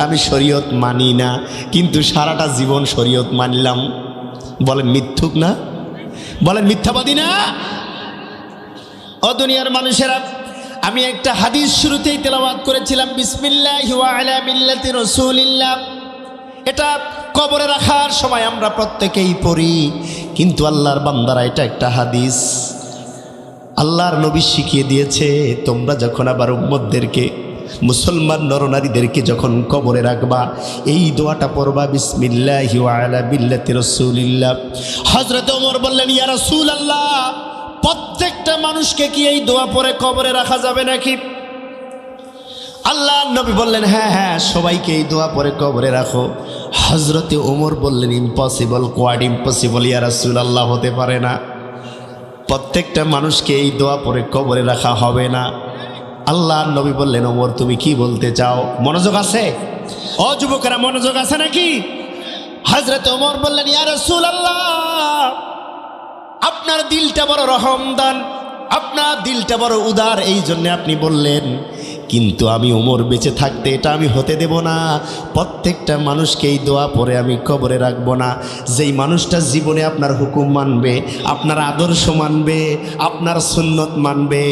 Speaker 1: আমি শরীয়ত মানি না, কিন্তু সারাটা জীবন শরীয়ত মানলাম। বলেন মিথ্যুক না? বলেন মিথ্যাবাদী না? ও দুনিয়ার মানুষেরা, আমি একটা হাদিস শুরুতেই তেলাওয়াত করেছিলাম, বিসমিল্লাহি ওয়া আলা মিল্লাতি রাসূলিল্লাহ। এটা কবরে রাখার সময় আমরা প্রত্যেকেই পড়ি, কিন্তু আল্লাহর বান্দারা, এটা একটা হাদিস আল্লাহর নবী শিখিয়ে দিয়েছে। তোমরা যখন আবার উম্মতদেরকে, মুসলমান নরনারীদেরকে যখন কবরে রাখবা, এই দোয়াটা পড়বা, বিসমিল্লাহি ওয়া আলা মিল্লাতি রাসূলিল্লাহ। হযরত ওমর বললেন, ইয়া রাসূলুল্লাহ, প্রত্যেকটা মানুষকে কি এই দোয়া পড়ে কবরে রাখা যাবে নাকি? আল্লাহর নবী বললেন, হ্যাঁ হ্যাঁ, সবাইকে এই দোয়া পড়ে কবরে রাখো। হযরতে ওমর বললেন, ইম্পসিবল, কোয়াড ইম্পসিবল ইয়া রাসূলুল্লাহ, হতে পারে না, প্রত্যেকটা মানুষকে এই দোয়া পড়ে কবরে রাখা হবে না। আল্লাহর নবী বললেন, ওমর তুমি কি বলতে চাও? মনোযোগ আছে? ও যুবকেরা, মনোযোগ আছে নাকি? হযরত ওমর বললেন, ইয়া রাসূলুল্লাহ, আপনার দিলটা বড় রহমদান, আপনার দিলটা বড় উদার, এই জন্য আপনি বললেন, কিন্তু আমি ওমর বেঁচে থাকতে এটা আমি হতে দেব না। প্রত্যেকটা মানুষকে এই দোয়া পড়ে আমি কবরে রাখবো না। যেই মানুষটা জীবনে আপনার হুকুম মানবে, আপনার আদর্শ মানবে, আপনার সুন্নত মানবে,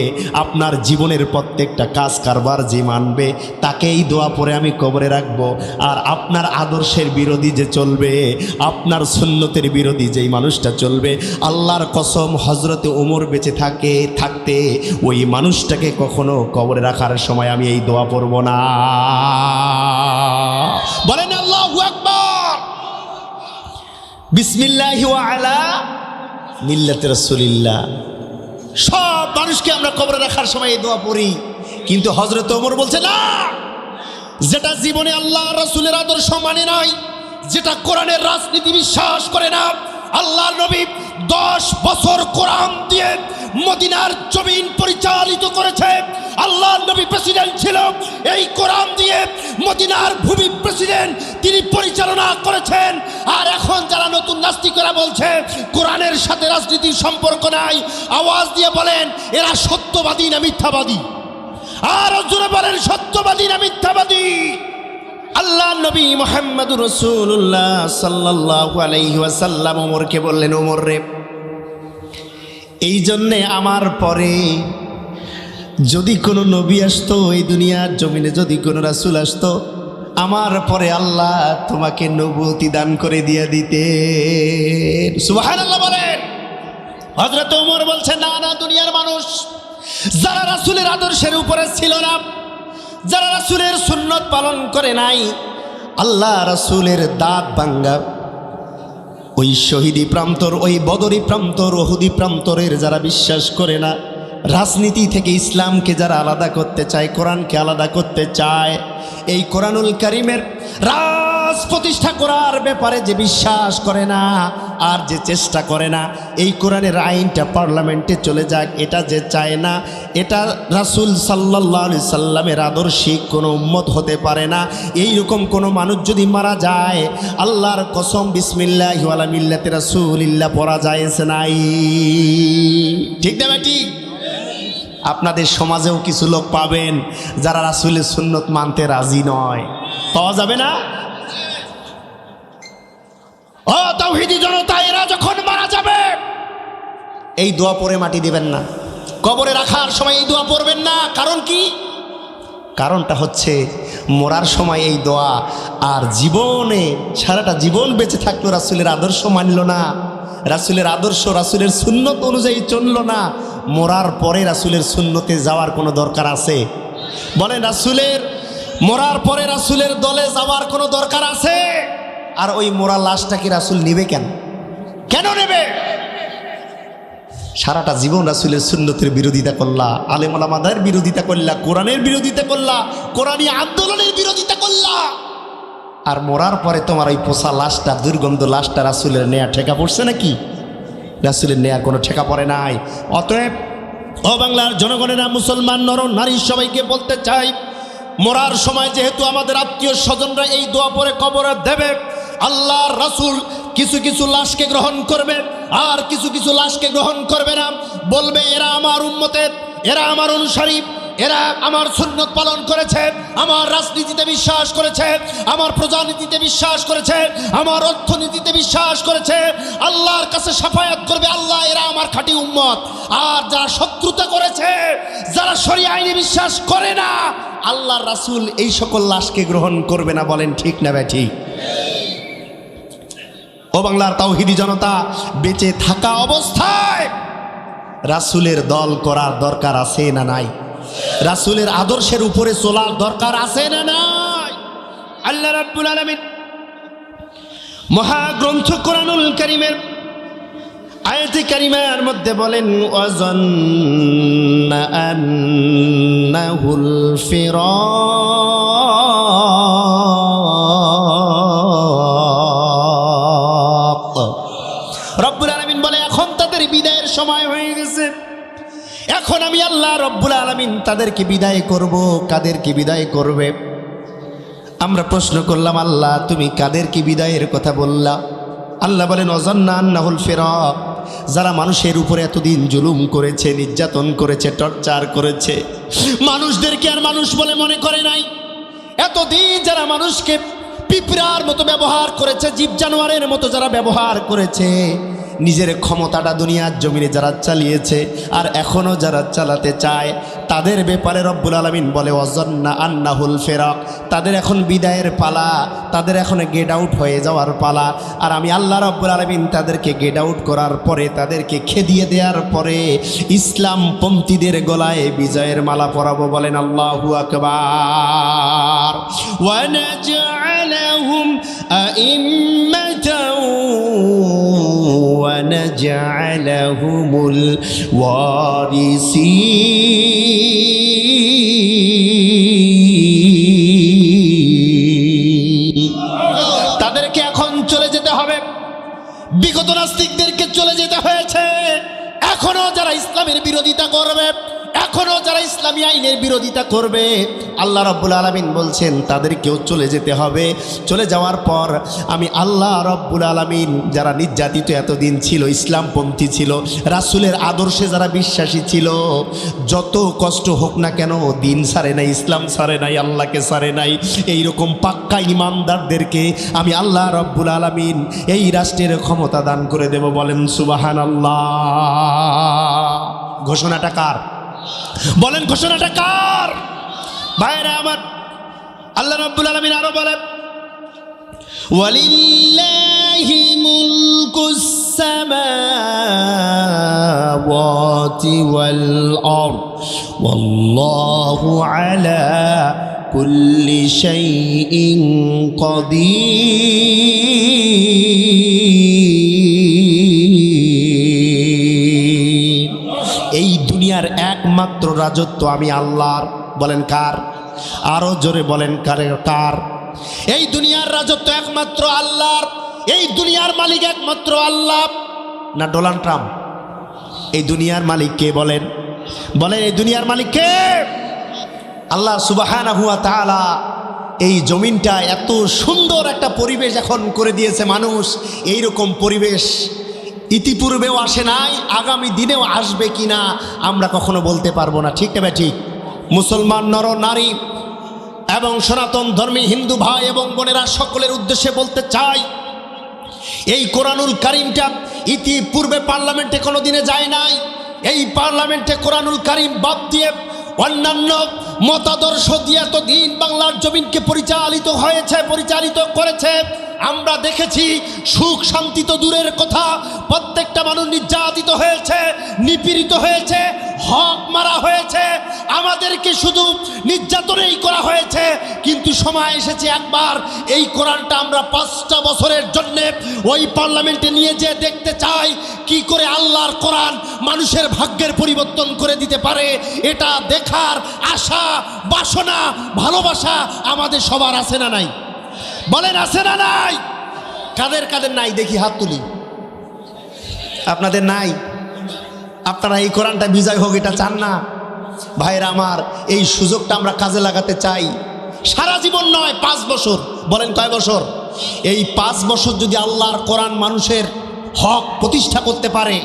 Speaker 1: আপনার জীবনের প্রত্যেকটা কাজ কারবার যে মানবে, তাকে এই দোয়া পড়ে আমি কবরে রাখবো। আর আপনার আদর্শের বিরোধী যে চলবে, আপনার সুন্নতের বিরোধী যেই মানুষটা চলবে, আল্লাহর কসম, হযরতে ওমর বেঁচে থাকতে ওই মানুষটাকে কখনো কবরে রাখার সময় আমি এই দোয়া পড়ব না। বলেন আল্লাহু আকবার। বিসমিল্লাহি ওয়া আলা মিল্লাতি রাসূলিল্লাহ। সব মানুষকে আমরা কবরে রাখার সময় এই দোয়া পড়ি, কিন্তু হযরত ওমর বলছে না, যেটা জীবনে আল্লাহ রাসূলের আদর্শ মানে নাই, যেটা কোরআনের রাজনীতি বিশ্বাস করে না। আল্লাহর নবী 10 বছর কোরআন দিয়ে মদিনার জমিন পরিচালিত করেছে। আল্লাহর নবী প্রেসিডেন্ট ছিল, এই কোরআন দিয়ে মদিনার ভূমি প্রেসিডেন্ট তিনি পরিচালনা করেছেন। আর এখন যারা নতুন নাস্তিকরা বলছে কোরআনের সাথে রাজনীতির সম্পর্ক নাই, আওয়াজ দিয়ে বলেন এরা সত্যবাদী না মিথ্যাবাদী? আর জোরে বলেন সত্যবাদী না মিথ্যাবাদী? আল্লাহ নবী মুহাম্মদুর রাসূলুল্লাহ সাল্লাল্লাহু আলাইহি ওয়াসাল্লাম ওমরকে বললেন, ওমর রে, এই জন্যে আমার পরে যদি কোনো নবী আসতো, এই দুনিয়ার জমিনে যদি কোনো রাসূল আসতো, আমার পরে আল্লাহ তোমাকে নবুয়তি দান করে দিয়ে দিতেন। সুবহানাল্লাহ বলেন। হযরত ওমর বলছে, না না, দুনিয়ার মানুষ যারা রাসূলের আদর্শের উপরে ছিল না, যারা রাসূলের সুন্নত পালন করে নাই, আল্লাহ রাসূলের দাঁত ভাঙ্গা ওই শহীদি প্রান্তর, ওই বদরি প্রান্তর, ওহুদি প্রান্তরের যারা বিশ্বাস করে না, রাজনীতি থেকে ইসলামকে যারা আলাদা করতে চায়, কোরআনকে আলাদা করতে চায়, এই কোরআনুল কারীমের রাজ প্রতিষ্ঠা করার ব্যাপারে যে বিশ্বাস করে না আর যে চেষ্টা করে না, এই কোরআনের আইনটা পার্লামেন্টে চলে যাক, এটা যে চায় না, এটা রাসূল সাল্লাল্লাহু আলাইহি সাল্লামের আদর্শিক কোনো উম্মত হতে পারে না। এই রকম কোনো মানুষ যদি মারা যায়, আল্লাহর কসম, বিসমিল্লাহি ওয়া আলা মিল্লাতি রাসূলিল্লাহ পড়া যায়জ নাই। ঠিক না ঠিক? আপনাদের সমাজেও কিছু লোক পাবেন যারা রাসূলের সুন্নত মানতে রাজি নয়, পাওয়া যাবে না? ও তাওহীদি জনতা, এরা যখন মারা যাবে এই দোয়া পড়ে মাটি দিবেন না, কবরে রাখার সময় এই দোয়া পড়বেন না। কারণ কি? কারণটা হচ্ছে মরার সময় এই দোয়া, আর জীবনে সারাটা জীবন বেঁচে থাকলো রাসূলের আদর্শ মানল না, রাসূলের আদর্শ, রাসূলের সুন্নত অনুযায়ী চলল না, মরার পরে রাসূলের সুন্নতে যাওয়ার কোনো দরকার আছে? বলেন, রাসূলের মরার পরে রাসূলের দলে যাওয়ার কোনো দরকার আছে? আর ওই মোরা লাশটা কি রাসূল নেবে কেন? কেন নেবে? সারাটা জীবন রাসূলের সুন্নতের বিরোধিতা করলা, আলেম ওলামাদের বিরোধিতা করলা, কোরআনের বিরোধিতা করলা, কোরআনী আন্দোলনের বিরোধিতা করলা, আর মরার পরে তোমার ওই পোষা লাশটা, দুর্গন্ধ লাশটা রাসূলের নেয়া ঠেকা পড়ছে নাকি? রাসূলের নেয়ার কোনো ঠেকা পড়ে নাই। অতএব ও বাংলার জনগণেরা, মুসলমান নর নারী সবাইকে বলতে চাই, মরার সময় যেহেতু আমাদের আত্মীয় স্বজনরা এই দোয়া পরে কবরে দেবে, আল্লাহর রাসূল কিছু কিছু লাশকে গ্রহণ করবে আর কিছু কিছু লাশকে গ্রহণ করবে না। বলবে এরা আমার উম্মতের, এরা আমার অনুসারী, এরা আমার সুন্নত পালন করেছে, আমার রাজনীতিতে বিশ্বাস করেছে, আমার প্রজানীতিতে বিশ্বাস করেছে, আমার অর্থনীতিতে বিশ্বাস করেছে। আল্লাহর কাছে শাফায়াত করবে, আল্লাহ এরা আমার খাঁটি উম্মত। আর যারা শত্রুতা করেছে, যারা শরীয়ত আইনে বিশ্বাস করে না, আল্লাহর রাসূল এই সকল লাশকে গ্রহণ করবে না। বলেন ঠিক না ব্যাঠি? ও বাংলার তাওহীদি জনতা, বেঁচে থাকা অবস্থায় রাসূলের দল করার দরকার আছে না নাই? রাসূলের আদর্শের উপরে চলার দরকার আছে না নাই? আল্লাহ রাব্বুল আলামিন মহাগ্রন্থ কোরআনুল কারীমের আয়াতে কারিমার মধ্যে বলেন, ওয়াজান্না আন্নাহুল ফিরাক। রব্বুল আলামিন বলে, এখন তাদের বিদায়ের সময় হয়ে গেছে। এখন আমি আল্লাহ রব্বুল আলামিন তাদেরকে বিদায় করব। কাদেরকে বিদায় করবে? আমরা প্রশ্ন করলাম, আল্লাহ তুমি কাদেরকে বিদায়ের কথা বললা? আল্লাহ বলেন, ওয়াজান্না আন্নাহুল ফিরাক। যারা মানুষের উপরে এতদিন জুলুম করেছে, নির্যাতন করেছে, টর্চার করেছে, মানুষদেরকে আর মানুষ বলে মনে করে নাই, এতদিন যারা মানুষকে পিঁপড়ার মতো ব্যবহার করেছে, জীব জানোয়ারের মতো যারা ব্যবহার করেছে, নিজের ক্ষমতাটা দুনিয়ার জমিনে যারা চালিয়েছে আর এখনও যারা চালাতে চায়, তাদের ব্যাপারে রব্বুল আলামিন বলে, ওয়াজান্না আন্নাহুল ফিরাক। তাদের এখন বিদায়ের পালা, তাদের এখন গেট আউট হয়ে যাওয়ার পালা। আর আমি আল্লাহ রব্বুল আলামিন তাদেরকে গেট আউট করার পরে, তাদেরকে খেদিয়ে দেওয়ার পরে ইসলাম পন্থীদের গলায় বিজয়ের মালা পরাবো। বলেন আল্লাহু আকবার। ওয়া নাজআলহুম আইম্মাতাও ওয়া নাজআলহুমুল ওয়ারিসিন। তাদেরকে এখন চলে যেতে হবে। বিগত নাস্তিকদেরকে চলে যেতে হয়েছে। এখনো যারা ইসলামের বিরোধিতা করবে, এখনো যারা ইসলামী আইনের বিরোধিতা করবে, আল্লাহ রাব্বুল আলামিন বলছেন তাদেরকেও চলে যেতে হবে। চলে যাওয়ার পর আমি আল্লাহ রাব্বুল আলামিন যারা নির্যাতিত এতদিন ছিল, ইসলামপন্থী ছিল, রাসূলের আদর্শে যারা বিশ্বাসী ছিল, যত কষ্ট হোক না কেন দিন ছাড়ে নাই, ইসলাম ছাড়ে নাই, আল্লাহকে ছাড়ে নাই, এইরকম পাক্কা ইমানদারদেরকে আমি আল্লাহ রাব্বুল আলামিন এই রাষ্ট্রের ক্ষমতা দান করে দেব। বলেন সুবহানাল্লাহ। ঘোষণাটা কার? বলেন ঘোষণাটা কার? ভাইরা আমার, আল্লাহ রাব্বুল আলামিন আরো বলেন, ওয়ালিল্লাহি মুলকুস সামাওয়াতি ওয়াল আরদ ওয়াল্লাহু আলা কুল্লি শাইইন কাদির। এই দুনিয়ার একমাত্র রাজত্ব আমি আল্লাহর। বলেন কার? আরো জোরে বলেন কার? এই দুনিয়ার রাজত্ব একমাত্র আল্লাহর। এই দুনিয়ার মালিক একমাত্র আল্লাহ। না ডোনাল্ড ট্রাম্প? এই দুনিয়ার মালিক কে? বলেন বলেন, এই দুনিয়ার মালিক কে? আল্লাহ সুবহানাহু ওয়া তাআলা এই জমিনটা এত সুন্দর একটা পরিবেশ এখন করে দিয়েছে। মানুষ এইরকম পরিবেশ ইতিপূর্বেও আসে নাই, আগামী দিনেও আসবে কিনা আমরা কখনো বলতে পারবো না। ঠিক না ঠিক? মুসলমান নর নারী এবং সনাতন ধর্মী হিন্দু ভাই এবং বোনেরা সকলের উদ্দেশ্যে বলতে চাই, এই কোরআনুল কারীমটা ইতিপূর্বে পার্লামেন্টে কোনো দিনে যায় নাই। এই পার্লামেন্টে কোরআনুল কারীম বাদ দিয়ে অন্যান্য মতাদর্শ দিয়ে এতদিন বাংলার জমিনকে পরিচালিত করেছে। আমরা দেখেছি সুখ শান্তি তো দূরের কথা, প্রত্যেকটা মানুষ নির্যাতিত হয়েছে, নিপীড়িত হয়েছে, হক মারা হয়েছে, আমাদেরকে শুধু নির্যাতনেই করা হয়েছে। কিন্তু সময় এসেছে একবার এই কোরআনটা আমরা 5টা বছরের জন্যে ওই পার্লামেন্টে নিয়ে যেয়ে দেখতে চাই কি করে আল্লাহর কোরআন মানুষের ভাগ্যের পরিবর্তন করে দিতে পারে। এটা দেখার আশা, বাসনা, ভালোবাসা আমাদের সবার আছে না নাই? বলেন আছে না নাই? কাদের কাদের নাই দেখি হাত তুলি। আপনাদের নাই? আপনারা এই কোরআনটা বিজয় হোক এটা চান না? ভাইরা আমার, এই সুযোগটা আমরা কাজে লাগাতে চাই। সারা জীবন নয়, 5 বছর। বলেন কয় বছর? এই 5 বছর যদি আল্লাহর কোরআন মানুষের হক প্রতিষ্ঠা করতে পারে,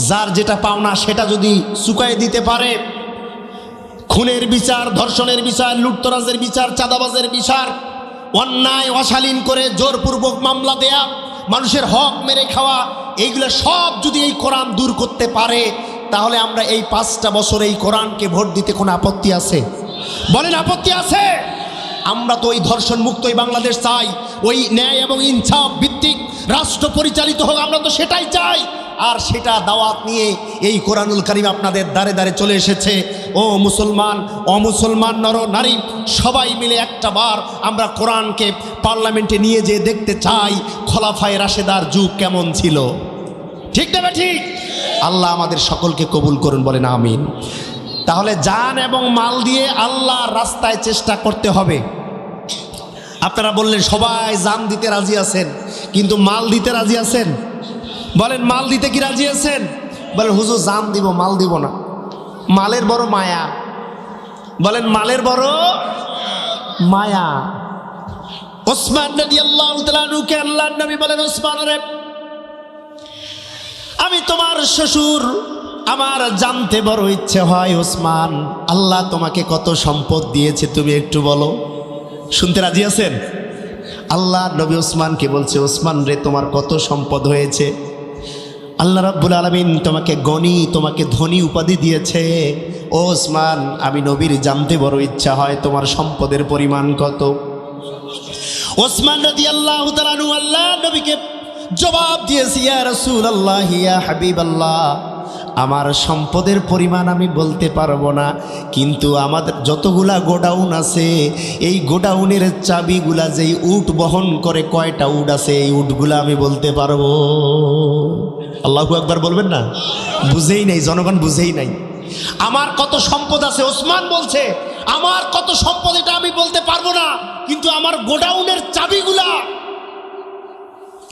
Speaker 1: যার যেটা পাওনা সেটা যদি চুকায় দিতে পারে, খুনের বিচার, ধর্ষণের বিচার, লুটতরাজের বিচার, চাঁদাবাজের বিচার, অন্যায় অশালীন করে জোরপূর্বক মামলা দেয়া, মানুষের হক মেরে খাওয়া, এইগুলো সব যদি এই কোরআন দূর করতে পারে, তাহলে আমরা এই 5টা বছর এই কোরআনকে ভোট দিতে কোনো আপত্তি আছে? বলেন আপত্তি আছে? আমরা তো ওই ধর্ষণ মুক্ত এই বাংলাদেশ চাই, ওই ন্যায় এবং ইনসাফ ভিত্তিক রাষ্ট্র পরিচালিত হোক, আমরা তো সেটাই চাই। আর সেটা দাওয়াত নিয়ে এই কোরআনুল কারীম আপনাদের দ্বারে দ্বারে চলে এসেছে। ও মুসলমান, অমুসলমান, নর নারী সবাই মিলে একটা বার আমরা কোরআনকে পার্লামেন্টে নিয়ে যেয়ে দেখতে চাই খোলাফায়ে রাশেদার যুগ কেমন ছিল। ঠিক না ঠিক? আল্লাহ আমাদের সকলকে কবুল করুন, বলেন আমিন। তাহলে জান এবং মাল দিয়ে আল্লাহর রাস্তায় চেষ্টা করতে হবে। আপনারা বললেন সবাই জান দিতে রাজি আছেন, কিন্তু মাল দিতে রাজি আছেন? বলেন মাল দিতে কি রাজি আছেন? বলেন হুজুর জান দিব, মাল দিব না। মালের বড় মায়া। বলেন মালের বড় মায়া। ওসমান রাদিয়াল্লাহু তাআলা আনহুকে আল্লাহর নবী বলেন, ওসমান রে, আমি তোমার শ্বশুর, আমার জানতে বড় ইচ্ছে হয় ওসমান, আল্লাহ তোমাকে কত সম্পদ দিয়েছে তুমি একটু বলো। শুনতে রাজি আছেন? আল্লাহ নবী ওসমানকে বলছে, ওসমান রে, তোমার কত সম্পদ হয়েছে? আল্লাহ রাব্বুল আলামিন তোমাকে গনি, তোমাকে ধনী উপাধি দিয়েছে। ও ওসমান, আমি নবীর জানতে বড় ইচ্ছা হয় তোমার সম্পদের পরিমাণ কত। ওসমান রাদিয়াল্লাহু তাআলা আনহু আল্লাহ নবীকে জবাব দিয়েছে, ইয়া রাসূলুল্লাহ, ইয়া হাবিবাল্লাহ, আমার সম্পদের পরিমাণ আমি বলতে পারবো না, কিন্তু আমাদের যতগুলা গোডাউন আছে, এই গোডাউনের চাবিগুলা যেই উট বহন করে, কয়টা উট আছে, এই উটগুলা আমি বলতে পারবো। আল্লাহু আকবার বলবেন না? বুঝেই নাই, জনগণ বুঝেই নাই। আমার কত সম্পদ আছে, ওসমান বলছে আমার কত সম্পদ এটা আমি বলতে পারবো না, কিন্তু আমার গোডাউনের চাবিগুলা,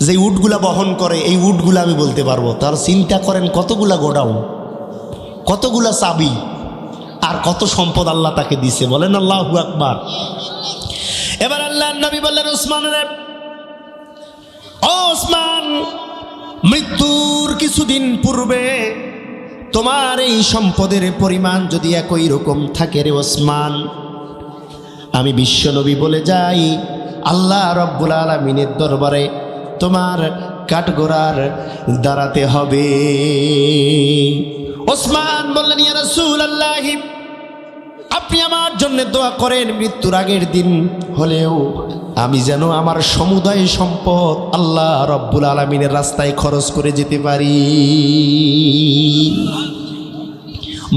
Speaker 1: যে উটগুলা বহন করে, এই উটগুলা আমি বলতে পারবো। তার চিন্তা করেন কতগুলা গোডাউন, কতগুলা চাবি, আর কত সম্পদ আল্লাহ তাকে দিছে। বলেন আল্লাহু আকবার। এবার আল্লাহর নবী বললেন, ওসমান রে, ও ওসমান, মৃত্যুর কিছুদিন পূর্বে তোমার এই সম্পদের পরিমাণ যদি একই রকম থাকে রে ওসমান, আমি বিশ্বনবী বলে যাই, আল্লাহ রব্বুল আলামিনের দরবারে তোমার কাঠগড়ার দাঁড়াতে হবে। ওসমান বললেন, ইয়া রাসূলুল্লাহ, আপনি আমার জন্য দোয়া করেন, মৃত্যুর আগের দিন হলেও আমি যেন আমার সমুদায় সম্পদ আল্লাহ রব্বুল আলামিনের রাস্তায় খরচ করে যেতে পারি।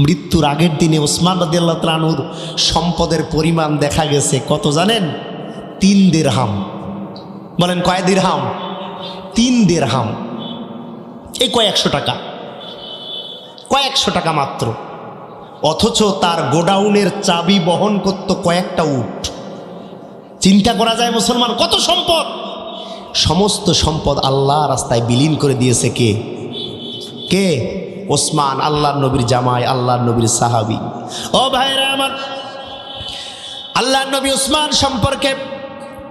Speaker 1: মৃত্যুর আগের দিনে ওসমান রাদিয়াল্লাহু তাআলা আনহুর সম্পদের পরিমাণ দেখা গেছে কত জানেন? 3 দিরহাম। বলেন কয় দিরহাম? 3 দিরহাম। এই কয়েকশো টাকা, কয়েকশো টাকা মাত্র। অথচ তার গোডাউনের চাবি বহন করত কয়েকটা উট। চিন্তা করা যায় মুসলমান, কত সম্পদ। সমস্ত সম্পদ আল্লাহ রাস্তায় বিলীন করে দিয়েছে কে? কে? ওসমান, আল্লাহর নবীর জামাই, আল্লাহর নবীর সাহাবী। ও ভাইরা আমার, আল্লাহর নবী ওসমান সম্পর্কে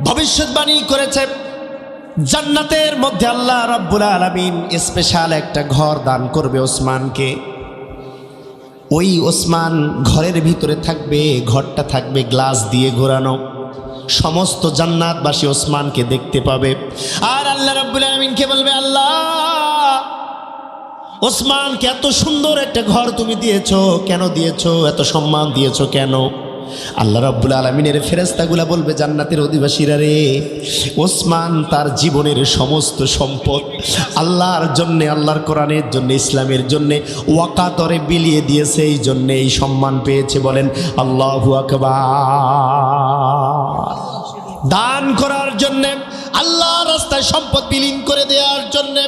Speaker 1: ভবিষ্যৎবাণী করেছে, জান্নাতের মধ্যে আল্লাহ রাব্বুল আলামিন স্পেশাল একটা ঘর দান করবে ওসমানকে। ওই ওসমান ঘরের ভিতরে থাকবে, ঘরটা থাকবে গ্লাস দিয়ে ঘোরানো, সমস্ত জান্নাতবাসী ওসমানকে দেখতে পাবে। আর আল্লাহ রাব্বুল আলামিনকে বলবে, আল্লাহ, ওসমানকে এত সুন্দর একটা ঘর তুমি দিয়েছো, কেন দিয়েছো? এত সম্মান দিয়েছো কেন? আল্লাহ রাব্বুল আলামিনের ফেরেশতাগুলা বলবে, জান্নাতের অধিবাসীরা রে, ওসমান তার জীবনের সমস্ত সম্পদ আল্লাহর জন্যে, আল্লাহর কোরআনের জন্যে, ইসলামের জন্যে ওয়াকাতরে বিলিয়ে দিয়েছে, এই জন্যে এই সম্মান পেয়েছে। বলেন আল্লাহু আকবার। দান করার জন্যে, আল্লাহর রাস্তায় সম্পদ বিলীন করে দেওয়ার জন্যে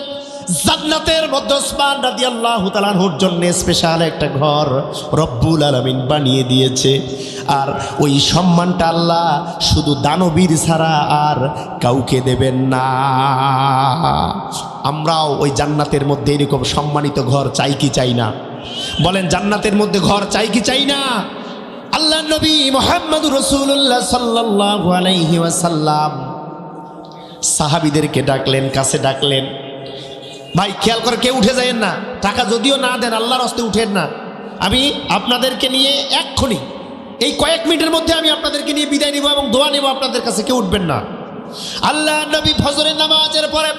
Speaker 1: জান্নাতের মধ্যে ওসমান রাদিয়াল্লাহু তাআলা আনহুর জন্য স্পেশাল একটা ঘর রব্বুল আলামিন বানিয়ে দিয়েছে। আর ওই সম্মানটা আল্লাহ শুধু দানবীর ছাড়া আর কাউকে দেবেন না। আমরাও ওই জান্নাতের মধ্যে এরকম সম্মানিত ঘর চাই কি চাই না? বলেন জান্নাতের মধ্যে ঘর চাই কি চাই না? আল্লাহ নবী মুহাম্মদ রাসূলুল্লাহ সাল্লাল্লাহু আলাইহি ওয়াসাল্লাম সাহাবীদেরকে ডাকলেন, কাছে ডাকলেন। ভাই খেয়াল করে কেউ উঠে যায়েন না, টাকা যদিও না দেন আল্লাহর হস্তে উঠেন না। আমি আপনাদেরকে নিয়ে এক্ষুনি এই কয়েক মিনিটের মধ্যে আমি আপনাদেরকে নিয়ে বিদায় নিব এবং দোয়া নেব, আপনাদের কাছে কেউ উঠবেন না। আল্লাহ নবী ফজরের নামাজের পরে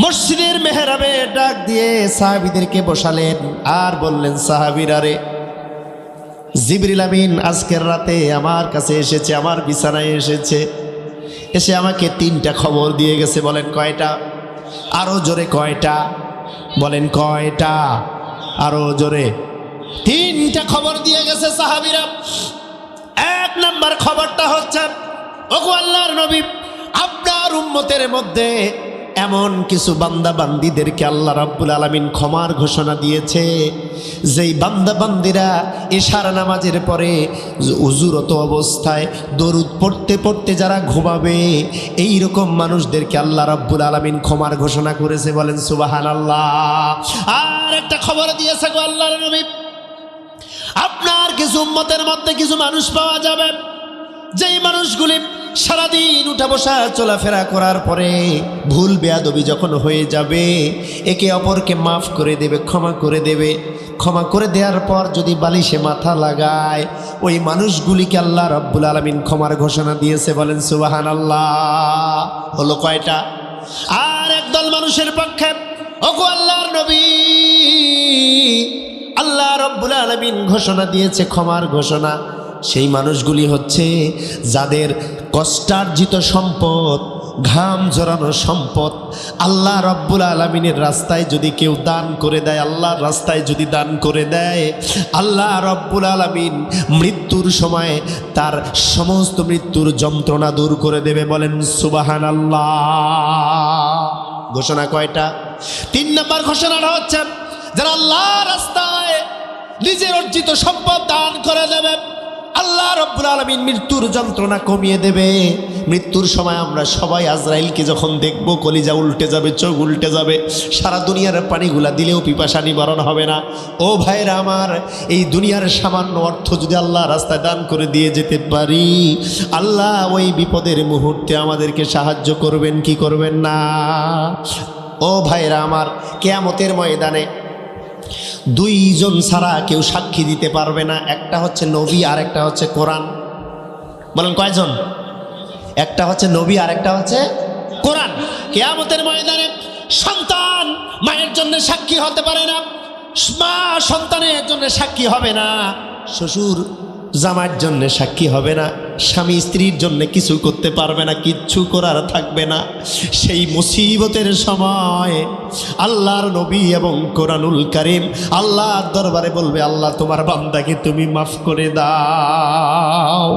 Speaker 1: মসজিদের মেহরাবে ডাক দিয়ে সাহাবীদেরকে বসালেন আর বললেন, সাহাবীরা রে, জিবরিল আমিন আজকের রাতে আমার কাছে এসেছে, আমার বিছানায় এসেছে, এসে আমাকে 3টা খবর দিয়ে গেছে। বলেন কয়টা? আরো জোরে কয়টা? বলেন কয়টা? আরো জোরে। 3টা খবর দিয়ে গেছে সাহাবীরা। 1 নাম্বার খবরটা হচ্ছে, ওগো আল্লাহর নবী, আপনার উম্মতের মধ্যে এমন কিছু বান্দা বান্দীদেরকে আল্লাহ রাব্বুল আলামিন ক্ষমার ঘোষণা দিয়েছে, যেই বান্দা বান্দীরা এশার নামাজের পরে উযুরত অবস্থায় দরুদ পড়তে পড়তে যারা ঘুমাবে, এই রকম মানুষদেরকে আল্লাহ রাব্বুল আলামিন ক্ষমার ঘোষণা করেছে। বলেন সুবহানাল্লাহ। আর একটা খবর দিয়েছে গো আল্লাহর নবী, আপনার কিছু উম্মতের মধ্যে কিছু মানুষ পাওয়া যাবে, যেই মানুষগুলি সারাদিন উঠা বসা চলাফেরা করার পরে ভুল বেয়াদবি যখন হয়ে যাবে, একে অপরকে মাফ করে দেবে, ক্ষমা করে দেবে। ক্ষমা করে দেওয়ার পর যদি বালিশে মাথা লাগায়, ওই মানুষগুলিকে আল্লাহ রাব্বুল আলামিন ক্ষমার ঘোষণা দিয়েছে। বলেন সুবহানাল্লাহ। হলো কয়টা? আর একদল মানুষের পক্ষে ওগো আল্লাহর নবী, আল্লাহ রাব্বুল আলামিন ঘোষণা দিয়েছে ক্ষমার ঘোষণা। সেই মানুষগুলি হচ্ছে যাদের কষ্টার্জিত সম্পদ, ঘাম ঝরানো সম্পদ আল্লাহ রাব্বুল আলামিনের রাস্তায় যদি কেউ দান করে দেয়, আল্লাহর রাস্তায় যদি দান করে দেয়, আল্লাহ রাব্বুল আলামিন মৃত্যুর সময় তার সমস্ত মৃত্যুর যন্ত্রণা দূর করে দেবে। বলেন সুবহানাল্লাহ। ঘোষণা কয়টা? 3 নম্বর ঘোষণাটা হচ্ছে, যারা আল্লাহর রাস্তায় নিজের অর্জিত সম্পদ দান করে দেবে, আল্লাহ রাব্বুল আলামিন মৃত্যুর যন্ত্রণা কমিয়ে দেবে। মৃত্যুর সময় আমরা সবাই আজরাইলকে যখন দেখব, কলিজা উল্টে যাবে, চোখ উল্টে যাবে, সারা দুনিয়ার পানিগুলা দিলেও পিপাসা নিবারণ হবে না। ও ভাইরা আমার, এই দুনিয়ার সামান্য অর্থ যদি আল্লাহ রাস্তায় দান করে দিয়ে যেতে পারি, আল্লাহ ওই বিপদের মুহূর্তে আমাদেরকে সাহায্য করবেন কি করবেন না? ও ভাইরা আমার, কিয়ামতের ময়দানে 2 জন ছাড়া কেউ সাক্ষী দিতে পারবে না। একটা হচ্ছে নবী আর একটা হচ্ছে কোরআন। বলেন কয়জন? একটা হচ্ছে নবী আর একটা হচ্ছে কোরআন। কিয়ামতের ময়দানে সন্তান মায়ের জন্য সাক্ষী হতে পারে না, মা সন্তানের জন্য সাক্ষী হবে না, শ্বশুর জামার জন্য সাক্ষী হবে না, স্বামী স্ত্রীর জন্য কিছু করতে পারবে না, কিচ্ছু করার থাকবে না। সেই মুসিবতের সময় আল্লাহর নবী এবং কোরআনুল কারীম আল্লাহর দরবারে বলবে, আল্লাহ তোমার বান্দাকে তুমি মাফ করে দাও।